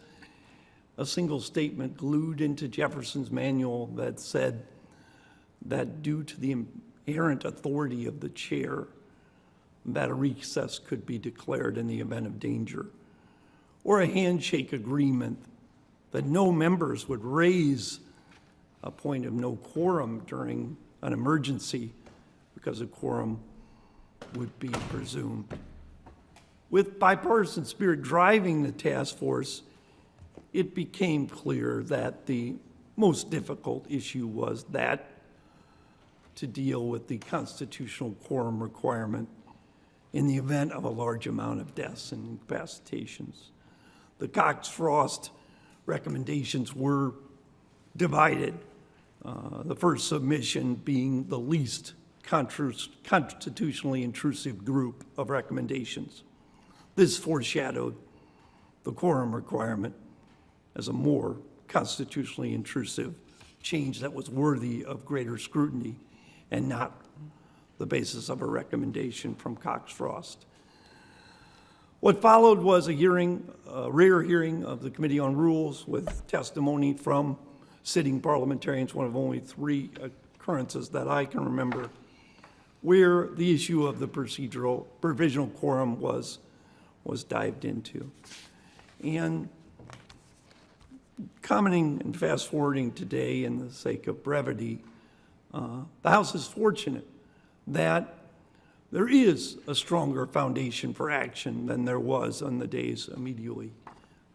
a single statement glued into Jefferson's manual that said that due to the inherent authority of the chair, that a recess could be declared in the event of danger, or a handshake agreement that no members would raise a point of no quorum during an emergency because a quorum would be presumed. With bipartisan spirit driving the task force, it became clear that the most difficult issue was that to deal with the constitutional quorum requirement in the event of a large amount of deaths and incapacitations. The Cox-Frost recommendations were divided, the first submission being the least constitutionally intrusive group of recommendations. This foreshadowed the quorum requirement as a more constitutionally intrusive change that was worthy of greater scrutiny and not the basis of a recommendation from Cox-Frost. What followed was a hearing, a rare hearing of the Committee on Rules with testimony from sitting parliamentarians, one of only 3 occurrences that I can remember, where the issue of the provisional quorum was dived into. And commenting and fast forwarding today in the sake of brevity, the House is fortunate that there is a stronger foundation for action than there was on the days immediately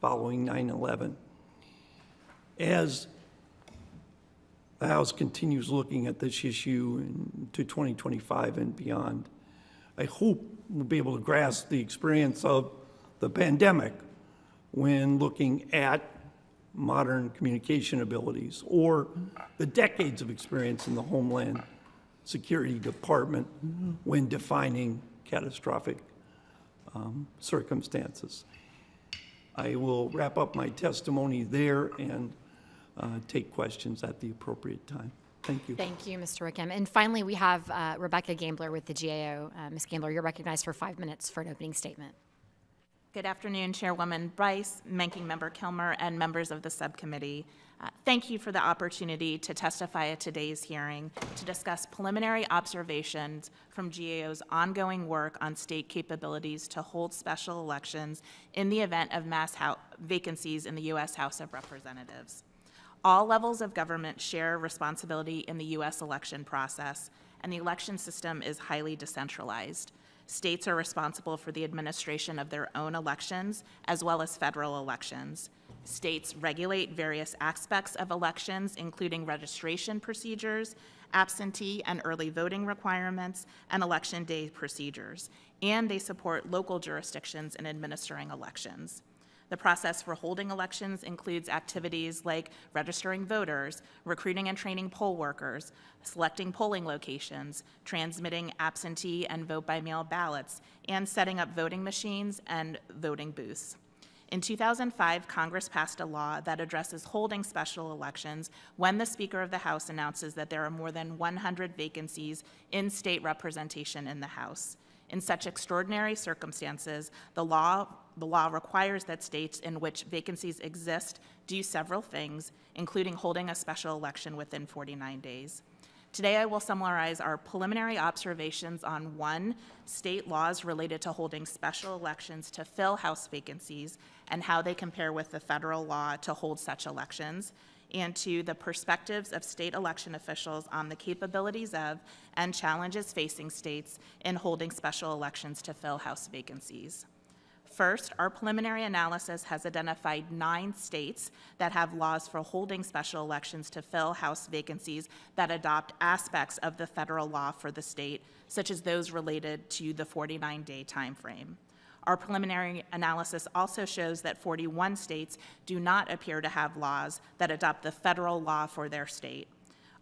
following 9/11. As the House continues looking at this issue to 2025 and beyond, I hope we'll be able to grasp the experience of the pandemic when looking at modern communication abilities, or the decades of experience in the Homeland Security Department when defining catastrophic circumstances. I will wrap up my testimony there and take questions at the appropriate time. Thank you. Thank you, Mr. Wickham. And finally, we have Rebecca Gambler with the GAO. Ms. Gambler, you're recognized for 5 minutes for an opening statement. Good afternoon, Chairwoman Bice, Ranking Member Kilmer, and members of the subcommittee. Thank you for the opportunity to testify at today's hearing to discuss preliminary observations from GAO's ongoing work on state capabilities to hold special elections in the event of mass vacancies in the U.S. House of Representatives. All levels of government share responsibility in the U.S. election process, and the election system is highly decentralized. States are responsible for the administration of their own elections, as well as federal elections. States regulate various aspects of elections, including registration procedures, absentee and early voting requirements, and election day procedures, and they support local jurisdictions in administering elections. The process for holding elections includes activities like registering voters, recruiting and training poll workers, selecting polling locations, transmitting absentee and vote-by-mail ballots, and setting up voting machines and voting booths. In 2005, Congress passed a law that addresses holding special elections when the Speaker of the House announces that there are more than 100 vacancies in state representation in the House. In such extraordinary circumstances, the law requires that states in which vacancies exist do several things, including holding a special election within 49 days. Today, I will summarize our preliminary observations on 1, state laws related to holding special elections to fill House vacancies and how they compare with the federal law to hold such elections, and 2, the perspectives of state election officials on the capabilities of and challenges facing states in holding special elections to fill House vacancies. First, our preliminary analysis has identified 9 states that have laws for holding special elections to fill House vacancies that adopt aspects of the federal law for the state, such as those related to the 49-day time frame. Our preliminary analysis also shows that 41 states do not appear to have laws that adopt the federal law for their state.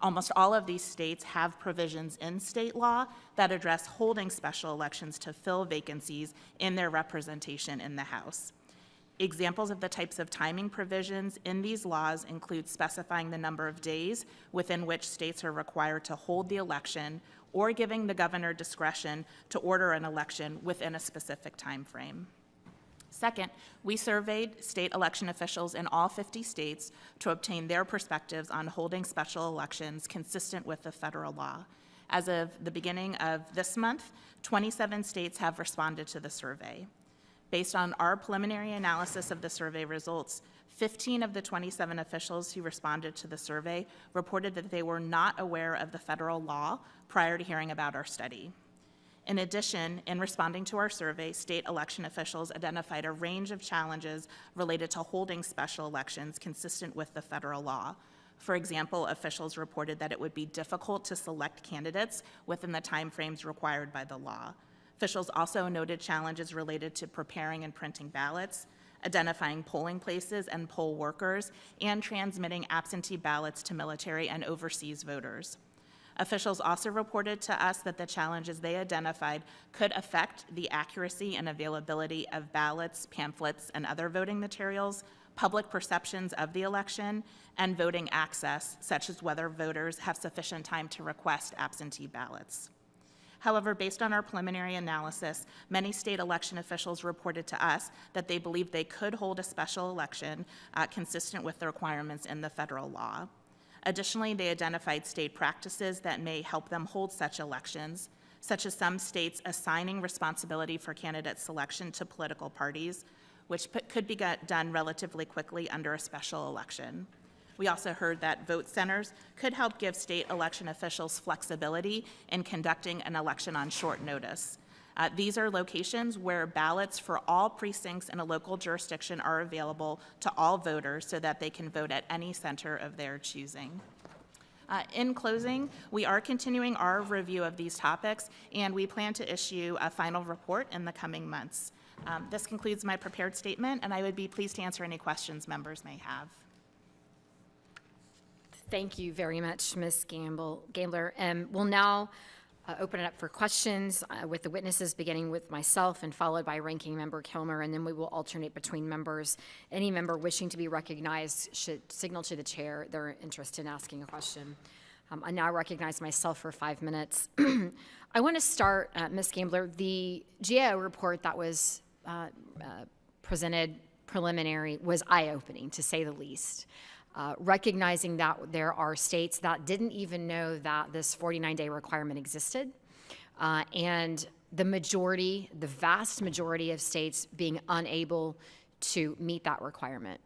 Almost all of these states have provisions in state law that address holding special elections to fill vacancies in their representation in the House. Examples of the types of timing provisions in these laws include specifying the number of days within which states are required to hold the election or giving the governor discretion to order an election within a specific time frame. Second, we surveyed state election officials in all 50 states to obtain their perspectives on holding special elections consistent with the federal law. As of the beginning of this month, 27 states have responded to the survey. Based on our preliminary analysis of the survey results, 15 of the 27 officials who responded to the survey reported that they were not aware of the federal law prior to hearing about our study. In addition, in responding to our survey, state election officials identified a range of challenges related to holding special elections consistent with the federal law. For example, officials reported that it would be difficult to select candidates within the timeframes required by the law. Officials also noted challenges related to preparing and printing ballots, identifying polling places and poll workers, and transmitting absentee ballots to military and overseas voters. Officials also reported to us that the challenges they identified could affect the accuracy and availability of ballots, pamphlets, and other voting materials, public perceptions of the election, and voting access, such as whether voters have sufficient time to request absentee ballots. However, based on our preliminary analysis, many state election officials reported to us that they believed they could hold a special election consistent with the requirements in the federal law. Additionally, they identified state practices that may help them hold such elections, such as some states assigning responsibility for candidate selection to political parties, which could be done relatively quickly under a special election. We also heard that vote centers could help give state election officials flexibility in conducting an election on short notice. These are locations where ballots for all precincts in a local jurisdiction are available to all voters so that they can vote at any center of their choosing. In closing, we are continuing our review of these topics, and we plan to issue a final report in the coming months. This concludes my prepared statement, and I would be pleased to answer any questions members may have. Thank you very much, Ms. Gambler. We'll now open it up for questions with the witnesses, beginning with myself and followed by Ranking Member Kilmer, and then we will alternate between members. Any member wishing to be recognized should signal to the chair their interest in asking a question. I now recognize myself for 5 minutes. I want to start, Ms. Gambler, the GAO report that was presented preliminary was eye-opening, to say the least. Recognizing that there are states that didn't even know that this 49-day requirement existed, and the vast majority of states being unable to meet that requirement.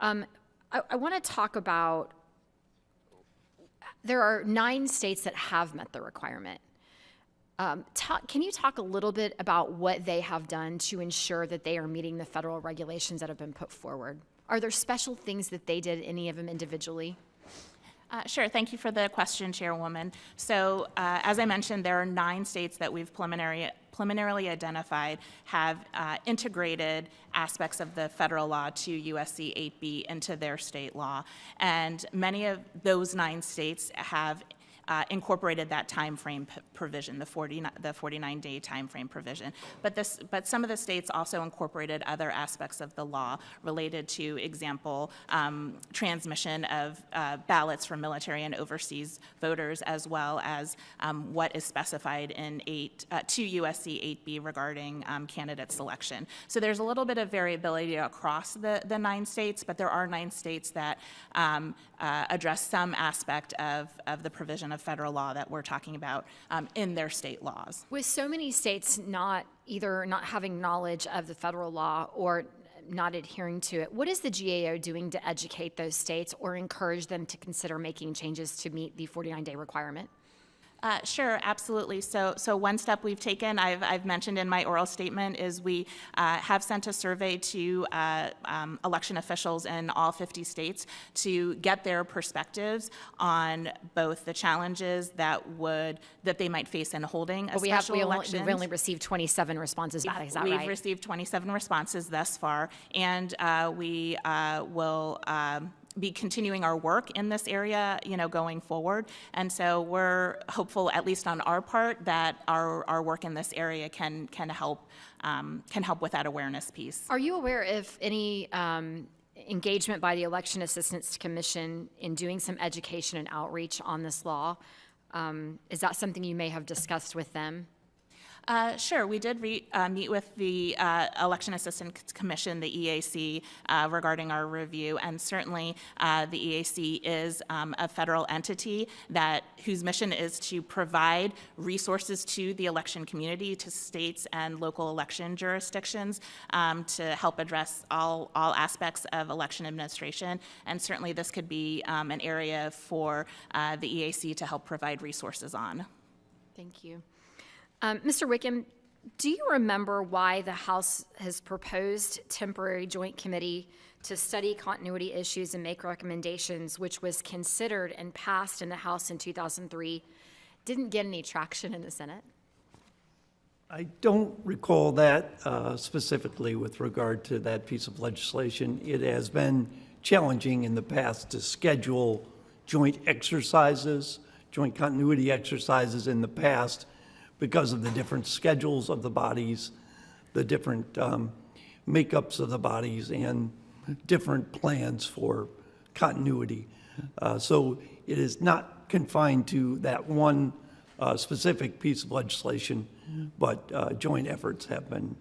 I want to talk about, there are 9 states that have met the requirement. Can you talk a little bit about what they have done to ensure that they are meeting the federal regulations that have been put forward? Are there special things that they did, any of them individually? Sure. Thank you for the question, Chairwoman. So, as I mentioned, there are 9 states that we've preliminarily identified have integrated aspects of the federal law to USC 8B into their state law. And many of those 9 states have incorporated that time frame provision, the 49-day time frame provision. But some of the states also incorporated other aspects of the law related to, example, transmission of ballots from military and overseas voters, as well as what is specified in 2 USC 8B regarding candidate selection. So there's a little bit of variability across the 9 states, but there are 9 states that address some aspect of the provision of federal law that we're talking about in their state laws. With so many states either not having knowledge of the federal law or not adhering to it, what is the GAO doing to educate those states or encourage them to consider making changes to meet the 49-day requirement? Sure, absolutely. So one step we've taken, I've mentioned in my oral statement, is we have sent a survey to election officials in all 50 states to get their perspectives on both the challenges that they might face in holding a special election. We've only received 27 responses back, is that right? We've received 27 responses thus far, and we will be continuing our work in this area, going forward. And so we're hopeful, at least on our part, that our work in this area can help with that awareness piece. Are you aware if any engagement by the Election Assistance Commission in doing some education and outreach on this law? Is that something you may have discussed with them? Sure. We did meet with the Election Assistance Commission, the EAC, regarding our review, and certainly the EAC is a federal entity whose mission is to provide resources to the election community, to states and local election jurisdictions, to help address all aspects of election administration. And certainly this could be an area for the EAC to help provide resources on. Thank you. Mr. Wickham, do you remember why the House has proposed temporary joint committee to study continuity issues and make recommendations, which was considered and passed in the House in 2003, didn't get any traction in the Senate? I don't recall that specifically with regard to that piece of legislation. It has been challenging in the past to schedule joint exercises, joint continuity exercises in the past, because of the different schedules of the bodies, the different makeups of the bodies, and different plans for continuity. So it is not confined to that one specific piece of legislation, but joint efforts have been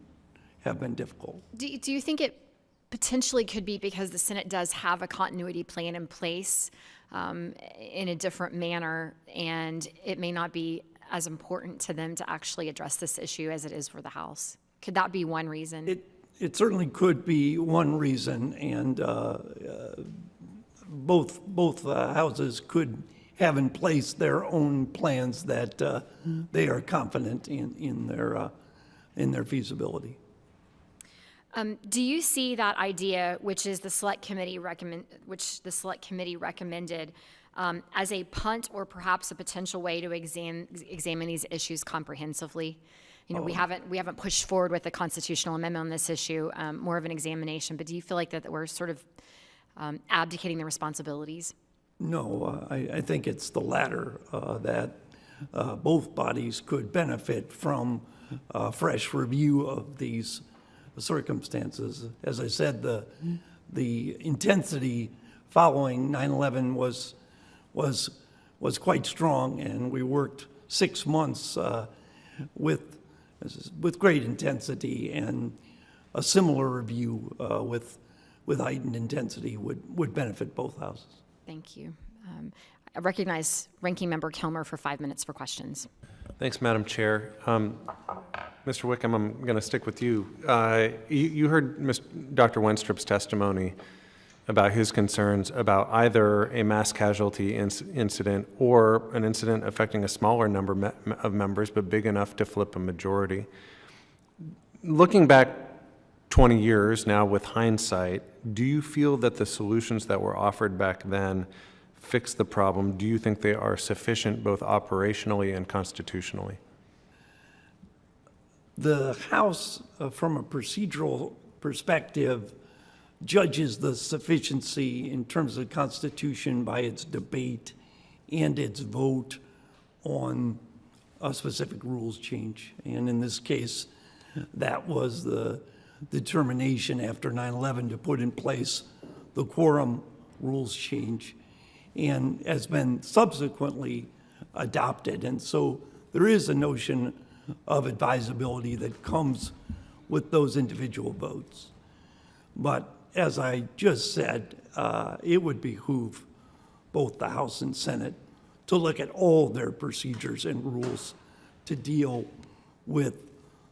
difficult. Do you think it potentially could be because the Senate does have a continuity plan in place in a different manner, and it may not be as important to them to actually address this issue as it is for the House? Could that be one reason? It certainly could be one reason, and both houses could have in place their own plans that they are confident in their feasibility. Do you see that idea, which the Select Committee recommended, as a punt or perhaps a potential way to examine these issues comprehensively? We haven't pushed forward with a constitutional amendment on this issue, more of an examination, but do you feel like that we're sort of abdicating the responsibilities? No, I think it's the latter, that both bodies could benefit from a fresh review of these circumstances. As I said, the intensity following 9/11 was quite strong, and we worked 6 months with great intensity, and a similar review with heightened intensity would benefit both houses. Thank you. I recognize Ranking Member Kilmer for 5 minutes for questions. Thanks, Madam Chair. Mr. Wickham, I'm going to stick with you. You heard Dr. Wenstrup's testimony about his concerns about either a mass casualty incident or an incident affecting a smaller number of members, but big enough to flip a majority. Looking back 20 years now with hindsight, do you feel that the solutions that were offered back then fix the problem? Do you think they are sufficient both operationally and constitutionally? The House, from a procedural perspective, judges the sufficiency in terms of the Constitution by its debate and its vote on a specific rules change. And in this case, that was the determination after 9/11 to put in place the quorum rules change, and has been subsequently adopted. And so there is a notion of advisability that comes with those individual votes. But as I just said, it would behoove both the House and Senate to look at all their procedures and rules to deal with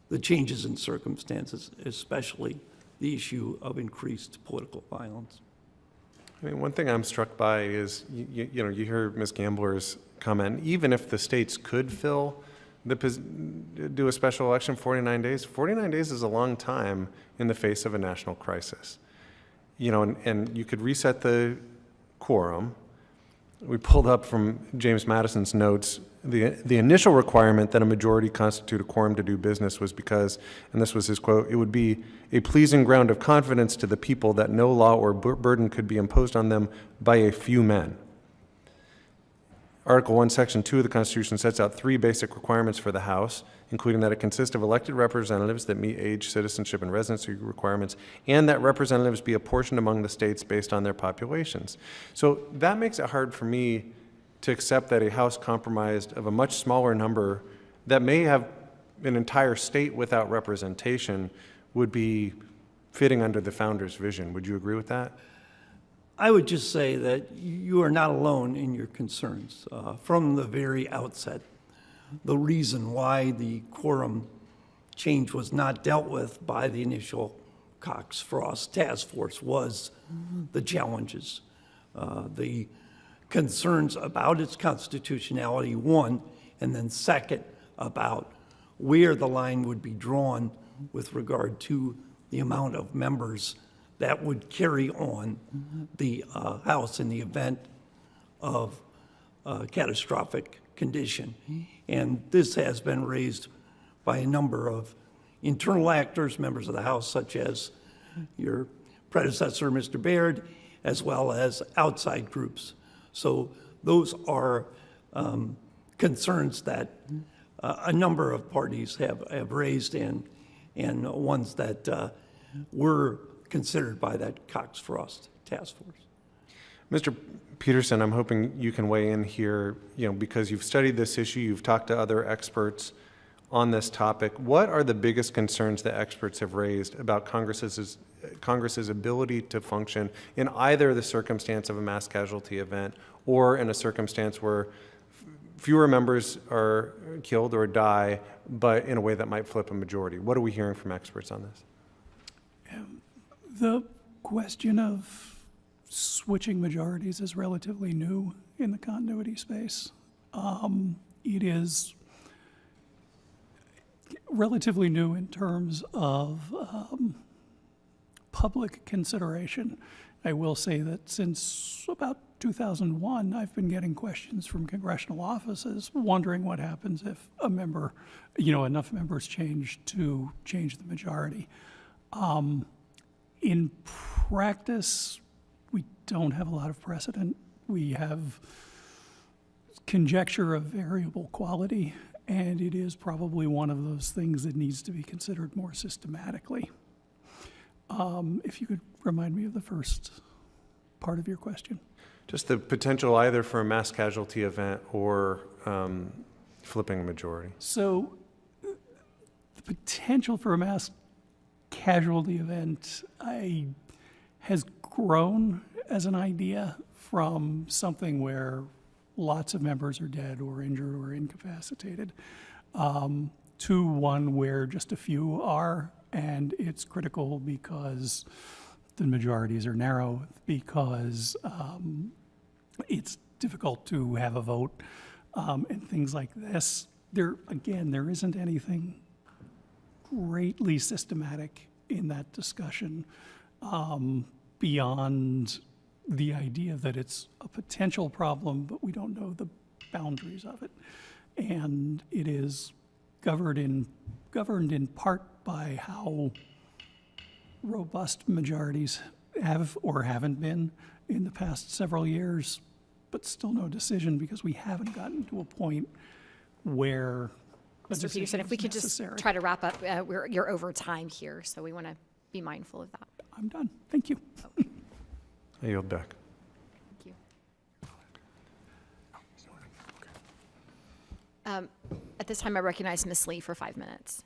the changes in circumstances, especially the issue of increased political violence. I mean, one thing I'm struck by is, you hear Ms. Gambler's comment, even if the states could do a special election 49 days, 49 days is a long time in the face of a national crisis. And you could reset the quorum. We pulled up from James Madison's notes, the initial requirement that a majority constitute a quorum to do business was because, and this was his quote, it would be a pleasing ground of confidence to the people that no law or burden could be imposed on them by a few men. Article 1, Section 2 of the Constitution sets out 3 basic requirements for the House, including that it consists of elected representatives that meet age, citizenship, and residency requirements, and that representatives be apportioned among the states based on their populations. So that makes it hard for me to accept that a House comprised of a much smaller number that may have an entire state without representation would be fitting under the founder's vision. Would you agree with that? I would just say that you are not alone in your concerns. From the very outset, the reason why the quorum change was not dealt with by the initial Cox-Frost task force was the challenges, the concerns about its constitutionality, one, and then second, about where the line would be drawn with regard to the amount of members that would carry on the House in the event of a catastrophic condition. And this has been raised by a number of internal actors, members of the House, such as your predecessor, Mr. Baird, as well as outside groups. So those are concerns that a number of parties have raised and ones that were considered by that Cox-Frost task force. Mr. Peterson, I'm hoping you can weigh in here, because you've studied this issue, you've talked to other experts on this topic. What are the biggest concerns that experts have raised about Congress's ability to function in either the circumstance of a mass casualty event or in a circumstance where fewer members are killed or die, but in a way that might flip a majority? What are we hearing from experts on this? The question of switching majorities is relatively new in the continuity space. It is relatively new in terms of public consideration. I will say that since about 2001, I've been getting questions from congressional offices wondering what happens if a member, enough members change to change the majority. In practice, we don't have a lot of precedent. We have conjecture of variable quality, and it is probably one of those things that needs to be considered more systematically. If you could remind me of the first part of your question. Just the potential either for a mass casualty event or flipping a majority. So the potential for a mass casualty event has grown as an idea from something where lots of members are dead or injured or incapacitated, to one where just a few are, and it's critical because the majorities are narrow, because it's difficult to have a vote, and things like this. There isn't anything greatly systematic in that discussion, beyond the idea that it's a potential problem, but we don't know the boundaries of it. And it is governed in part by how robust majorities have or haven't been in the past several years, but still no decision because we haven't gotten to a point where a Mr. Peterson, decision if we is could just necessary. try to wrap up, you're over time here, so we want to be mindful of that. I'm done. Thank you. I yield back. Thank you. At this time, I recognize Ms. Lee for 5 minutes.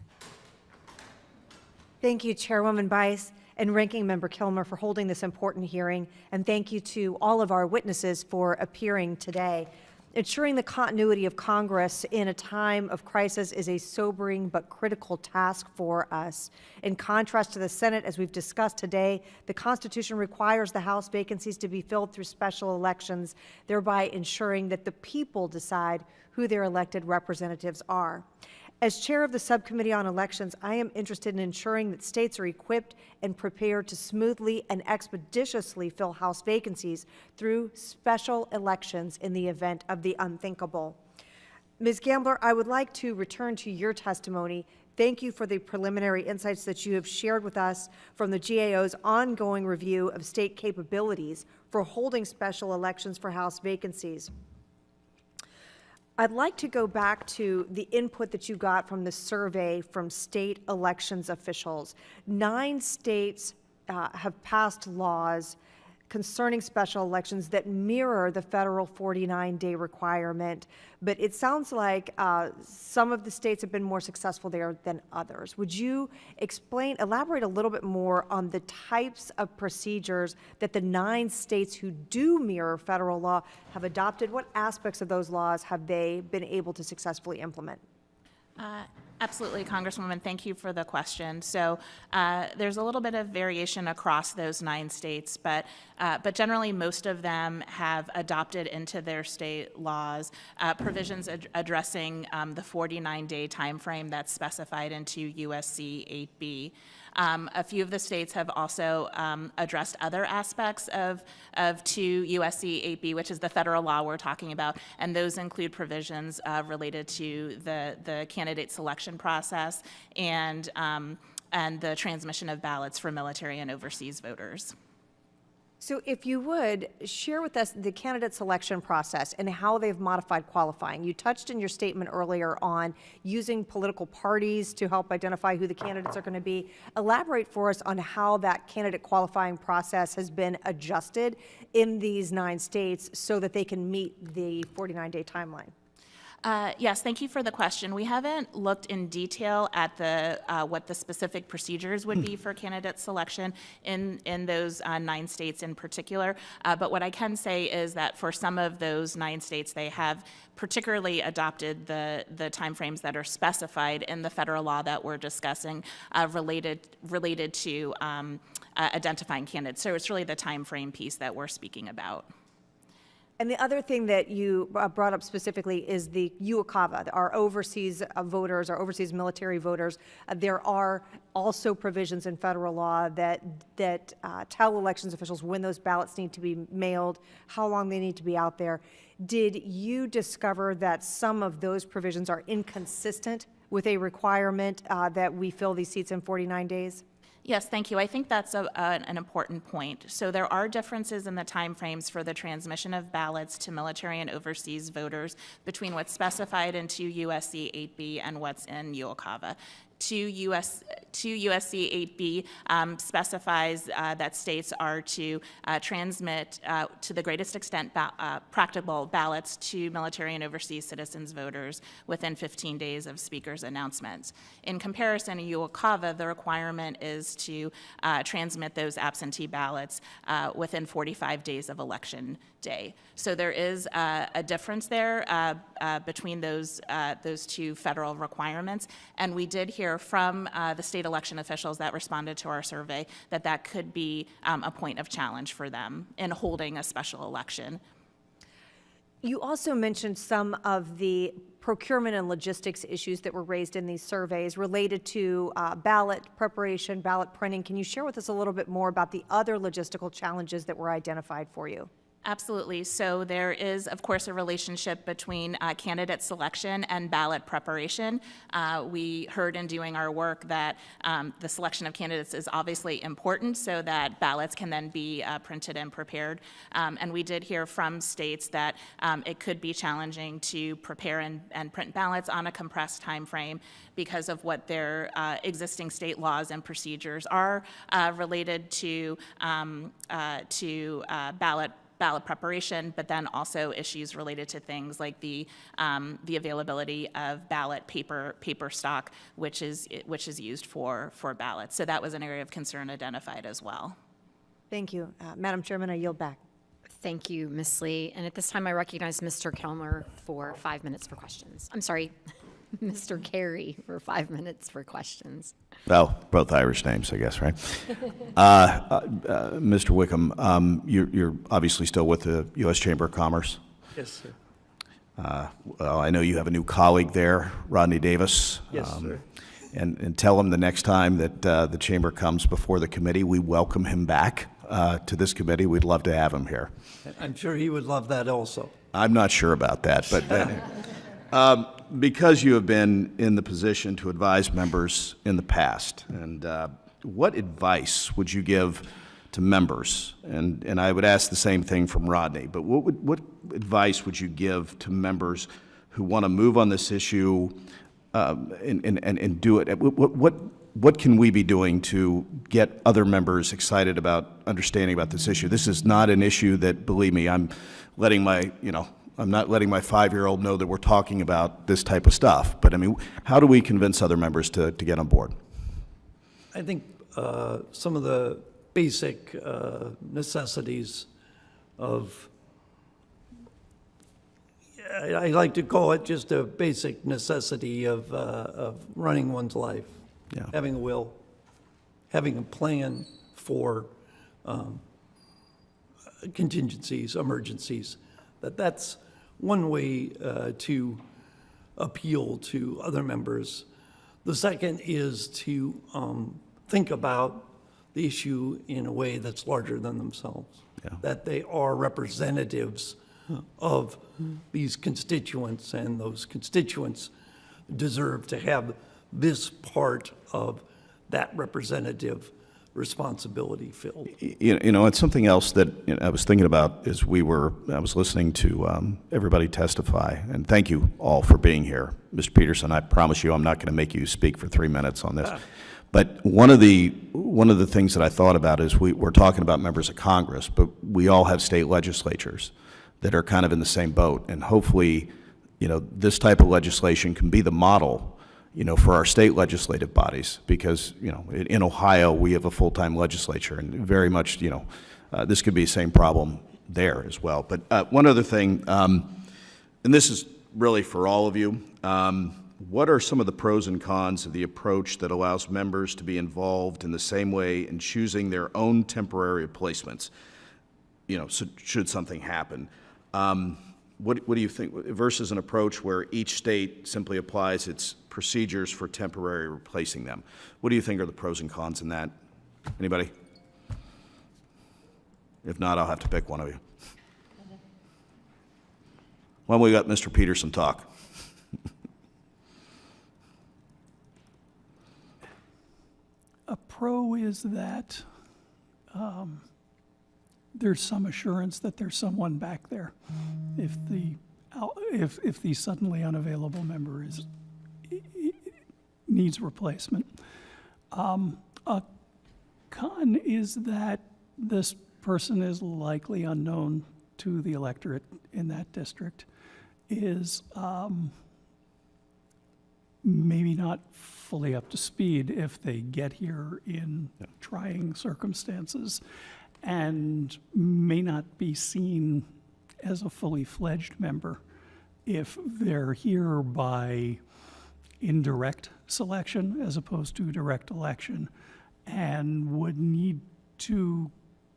Thank you, Chairwoman Bice and Ranking Member Kilmer, for holding this important hearing, and thank you to all of our witnesses for appearing today. Ensuring the continuity of Congress in a time of crisis is a sobering but critical task for us. In contrast to the Senate, as we've discussed today, the Constitution requires the House vacancies to be filled through special elections, thereby ensuring that the people decide who their elected representatives are. As chair of the Subcommittee on Elections, I am interested in ensuring that states are equipped and prepared to smoothly and expeditiously fill House vacancies through special elections in the event of the unthinkable. Ms. Gambler, I would like to return to your testimony. Thank you for the preliminary insights that you have shared with us from the GAO's ongoing review of state capabilities for holding special elections for House vacancies. I'd like to go back to the input that you got from the survey from state elections officials. 9 states have passed laws concerning special elections that mirror the federal 49-day requirement, but it sounds like some of the states have been more successful there than others. Would you elaborate a little bit more on the types of procedures that the 9 states who do mirror federal law have adopted? What aspects of those laws have they been able to successfully implement? Absolutely, Congresswoman. Thank you for the question. So there's a little bit of variation across those 9 states, but generally most of them have adopted into their state laws provisions addressing the 49-day timeframe that's specified into USC 8B. A few of the states have also addressed other aspects of 2 USC 8B, which is the federal law we're talking about, and those include provisions related to the candidate selection process and the transmission of ballots for military and overseas voters. So if you would, share with us the candidate selection process and how they've modified qualifying. You touched in your statement earlier on using political parties to help identify who the candidates are going to be. Elaborate for us on how that candidate qualifying process has been adjusted in these 9 states so that they can meet the 49-day timeline. Yes, thank you for the question. We haven't looked in detail at what the specific procedures would be for candidate selection in those 9 states in particular. But what I can say is that for some of those 9 states, they have particularly adopted the timeframes that are specified in the federal law that we're discussing related to identifying candidates. So it's really the timeframe piece that we're speaking about. And the other thing that you brought up specifically is the UOCAVA, our overseas voters, our overseas military voters. There are also provisions in federal law that tell elections officials when those ballots need to be mailed, how long they need to be out there. Did you discover that some of those provisions are inconsistent with a requirement that we fill these seats in 49 days? Yes, thank you. I think that's an important point. So there are differences in the timeframes for the transmission of ballots to military and overseas voters between what's specified into USC 8B and what's in UOCAVA. 2 USC 8B specifies that states are to transmit to the greatest extent practicable ballots to military and overseas citizens voters within 15 days of speaker's announcements. In comparison, in UOCAVA, the requirement is to transmit those absentee ballots within 45 days of election day. So there is a difference there between those two federal requirements. And we did hear from the state election officials that responded to our survey that that could be a point of challenge for them in holding a special election. You also mentioned some of the procurement and logistics issues that were raised in these surveys related to ballot preparation, ballot printing. Can you share with us a little bit more about the other logistical challenges that were identified for you? Absolutely. So there is, of course, a relationship between candidate selection and ballot preparation. We heard in doing our work that the selection of candidates is obviously important so that ballots can then be printed and prepared. And we did hear from states that it could be challenging to prepare and print ballots on a compressed time frame because of what their existing state laws and procedures are related to ballot preparation, but then also issues related to things like the availability of ballot paper stock, which is used for ballots. So that was an area of concern identified as well. Thank you. Madam Chairman, I yield back. Thank you, Ms. Lee. And at this time, I recognize Mr. Kilmer for 5 minutes for questions. I'm sorry, Mr. Carey for 5 minutes for questions. Well, both Irish names, I guess, right? Mr. Wickham, you're obviously still with the U.S. Chamber of Commerce. Yes, sir. Well, I know you have a new colleague there, Rodney Davis. Yes, sir. And tell him the next time that the Chamber comes before the committee, we welcome him back to this committee. We'd love to have him here. I'm sure he would love that also. I'm not sure about that, but because you have been in the position to advise members in the past, and what advice would you give to members? And I would ask the same thing from Rodney, but what advice would you give to members who want to move on this issue and do it? What can we be doing to get other members excited about understanding about this issue? This is not an issue that, believe me, I'm not letting my 5-year-old know that we're talking about this type of stuff. But I mean, how do we convince other members to get on board? I think some of the basic necessities of, I like to call it just a basic necessity of running one's life. Yeah. Having a will, having a plan for contingencies, emergencies. That's one way to appeal to other members. The second is to think about the issue in a way that's larger than themselves. Yeah. That they are representatives of these constituents, and those constituents deserve to have this part of that representative responsibility filled. You know, it's something else that I was thinking about as I was listening to everybody testify, and thank you all for being here. Mr. Peterson, I promise you I'm not going to make you speak for 3 minutes on this. But one of the things that I thought about is we're talking about members of Congress, but we all have state legislatures that are kind of in the same boat, and hopefully, this type of legislation can be the model for our state legislative bodies, because, in Ohio, we have a full-time legislature, and very much, this could be the same problem there as well. But one other thing, and this is really for all of you, what are some of the pros and cons of the approach that allows members to be involved in the same way in choosing their own temporary replacements, so should something happen? What do you think, versus an approach where each state simply applies its procedures for temporary replacing them? What do you think are the pros and cons in that? Anybody? If not, I'll have to pick one of you. Why don't we let Mr. Peterson talk? A pro is that there's some assurance that there's someone back there. If the suddenly unavailable member needs replacement. A con is that this person is likely unknown to the electorate in that district, is maybe not fully up to speed if they get here in trying circumstances, and may not be seen as a fully fledged member if they're here by indirect selection as opposed to direct election, and would need to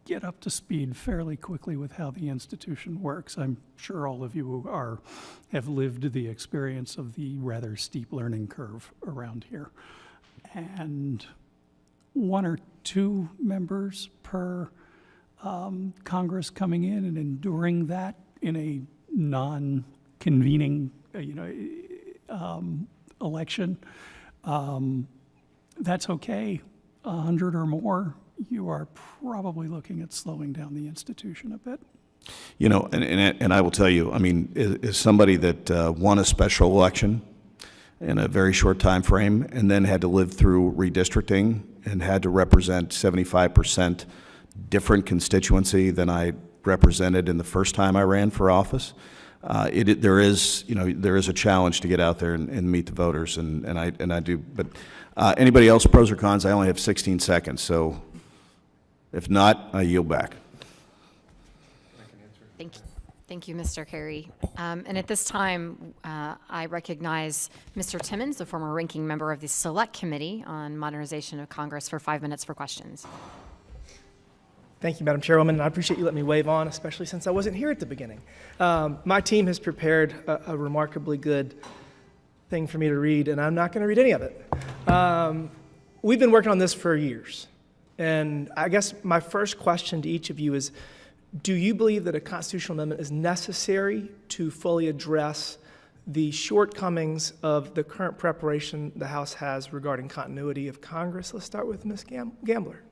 get up to speed fairly quickly with how the institution works. I'm sure all of you have lived the experience of the rather steep learning curve around here. And 1 or 2 members per Congress coming in and enduring that in a non-convening, election, that's okay. 100 or more, you are probably looking at slowing down the institution a bit. You know, and I will tell you, I mean, as somebody that won a special election in a very short time frame and then had to live through redistricting and had to represent 75% different constituency than I represented in the first time I ran for office, there is a challenge to get out there and meet the voters, and I do. But anybody else, pros or cons? I only have 16 seconds, so if not, I yield back. Thank you, Mr. Carey. And at this time, I recognize Mr. Timmons, the former ranking member of the Select Committee on Modernization of Congress, for 5 minutes for questions. Thank you, Madam Chairwoman. I appreciate you letting me wave on, especially since I wasn't here at the beginning. My team has prepared a remarkably good thing for me to read, and I'm not going to read any of it. We've been working on this for years, and I guess my first question to each of you is, do you believe that a constitutional amendment is necessary to fully address the shortcomings of the current preparation the House has regarding continuity of Congress? Let's start with Ms. Gambler.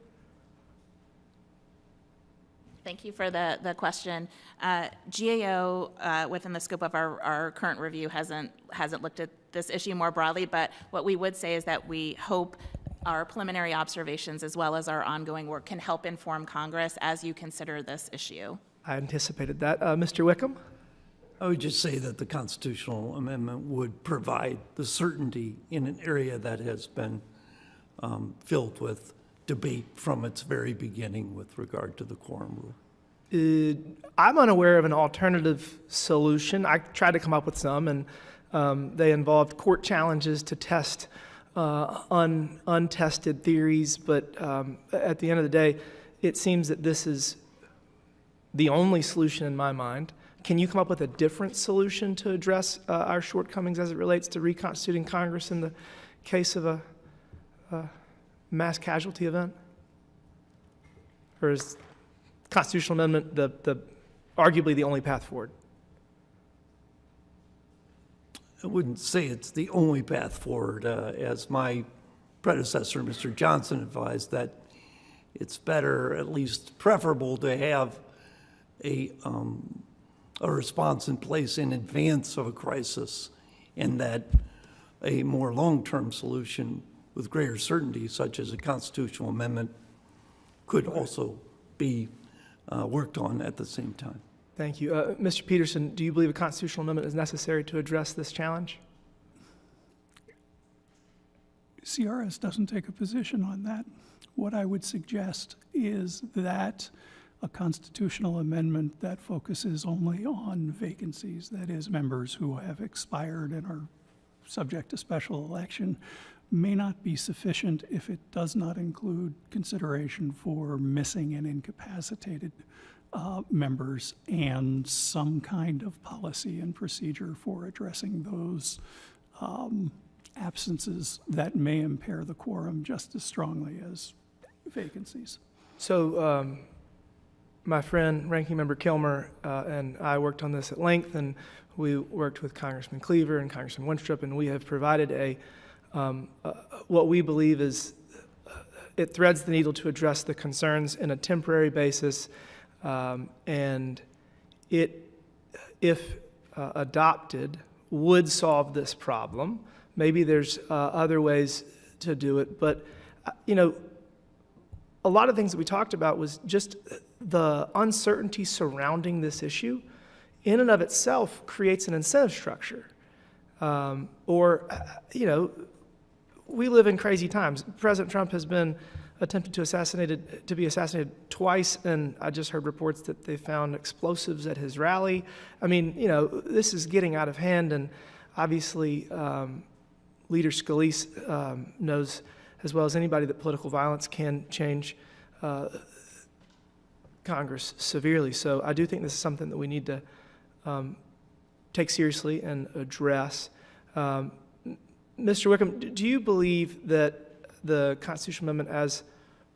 Thank you for the question. GAO, within the scope of our current review, hasn't looked at this issue more broadly, but what we would say is that we hope our preliminary observations as well as our ongoing work can help inform Congress as you consider this issue. I anticipated that. Mr. Wickham? I would just say that the constitutional amendment would provide the certainty in an area that has been filled with debate from its very beginning with regard to the quorum rule. I'm unaware of an alternative solution. I tried to come up with some, and they involved court challenges to test untested theories, but at the end of the day, it seems that this is the only solution in my mind. Can you come up with a different solution to address our shortcomings as it relates to reconstituting Congress in the case of a mass casualty event? Or is constitutional amendment arguably the only path forward? I wouldn't say it's the only path forward. As my predecessor, Mr. Johnson, advised, that it's better, at least preferable, to have a response in place in advance of a crisis, and that a more long-term solution with greater certainty, such as a constitutional amendment, could also be worked on at the same time. Thank you. Mr. Peterson, do you believe a constitutional amendment is necessary to address this challenge? CRS doesn't take a position on that. What I would suggest is that a constitutional amendment that focuses only on vacancies, that is, members who have expired and are subject to special election, may not be sufficient if it does not include consideration for missing and incapacitated members and some kind of policy and procedure for addressing those absences that may impair the quorum just as strongly as vacancies. So my friend, Ranking Member Kilmer, and I worked on this at length, and we worked with Congressman Cleaver and Congressman Wenstrup, and we have provided what we believe is, it threads the needle to address the concerns in a temporary basis, and it, if adopted, would solve this problem Maybe there's other ways to do it, but, you know, a lot of things that we talked about was just the uncertainty surrounding this issue in and of itself creates an incentive structure. You know, we live in crazy times. President Trump has been attempted to be assassinated twice, and I just heard reports that they found explosives at his rally. I mean, you know, this is getting out of hand, and obviously Leader Scalise knows as well as anybody that political violence can change Congress severely. So I do think this is something that we need to take seriously and address. Mr. Wickham, do you believe that the constitutional amendment as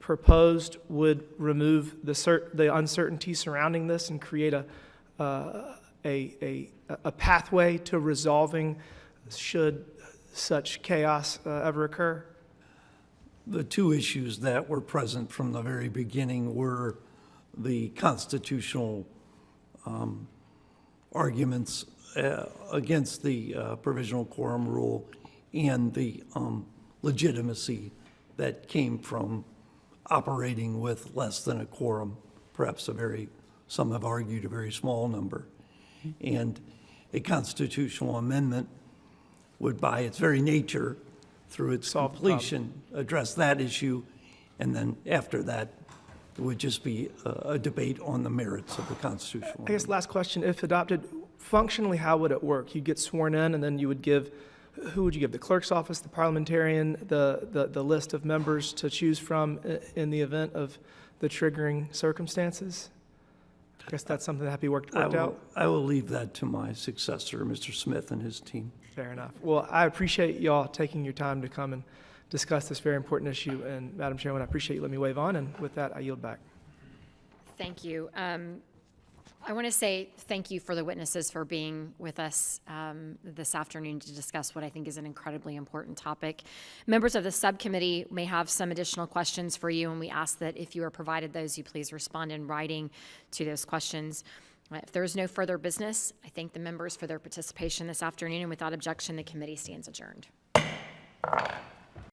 proposed would remove the uncertainty surrounding this and create a pathway to resolving should such chaos ever occur? The two issues that were present from the very beginning were the constitutional arguments against the provisional quorum rule and the legitimacy that came from operating with less than a quorum, perhaps some have argued a very small number. And a constitutional amendment would, by its very nature, through its completion, address that issue, and then after that, it would just be a debate on the merits of the constitutional I guess amendment. last question, if adopted, functionally, how would it work? You'd get sworn in, and then you would give, who would you give? The clerk's office, the parliamentarian, the list of members to choose from in the event of the triggering circumstances? I guess that's something that had to be worked out. I will leave that to my successor, Mr. Smith, and his team. Fair enough. Well, I appreciate y'all taking your time to come and discuss this very important issue. And Madam Chairman, I appreciate you letting me wave on. And with that, I yield back. Thank you. I want to say thank you for the witnesses for being with us this afternoon to discuss what I think is an incredibly important topic. Members of the subcommittee may have some additional questions for you, and we ask that if you are provided those, you please respond in writing to those questions. If there is no further business, I thank the members for their participation this afternoon, and without objection, the committee stands adjourned.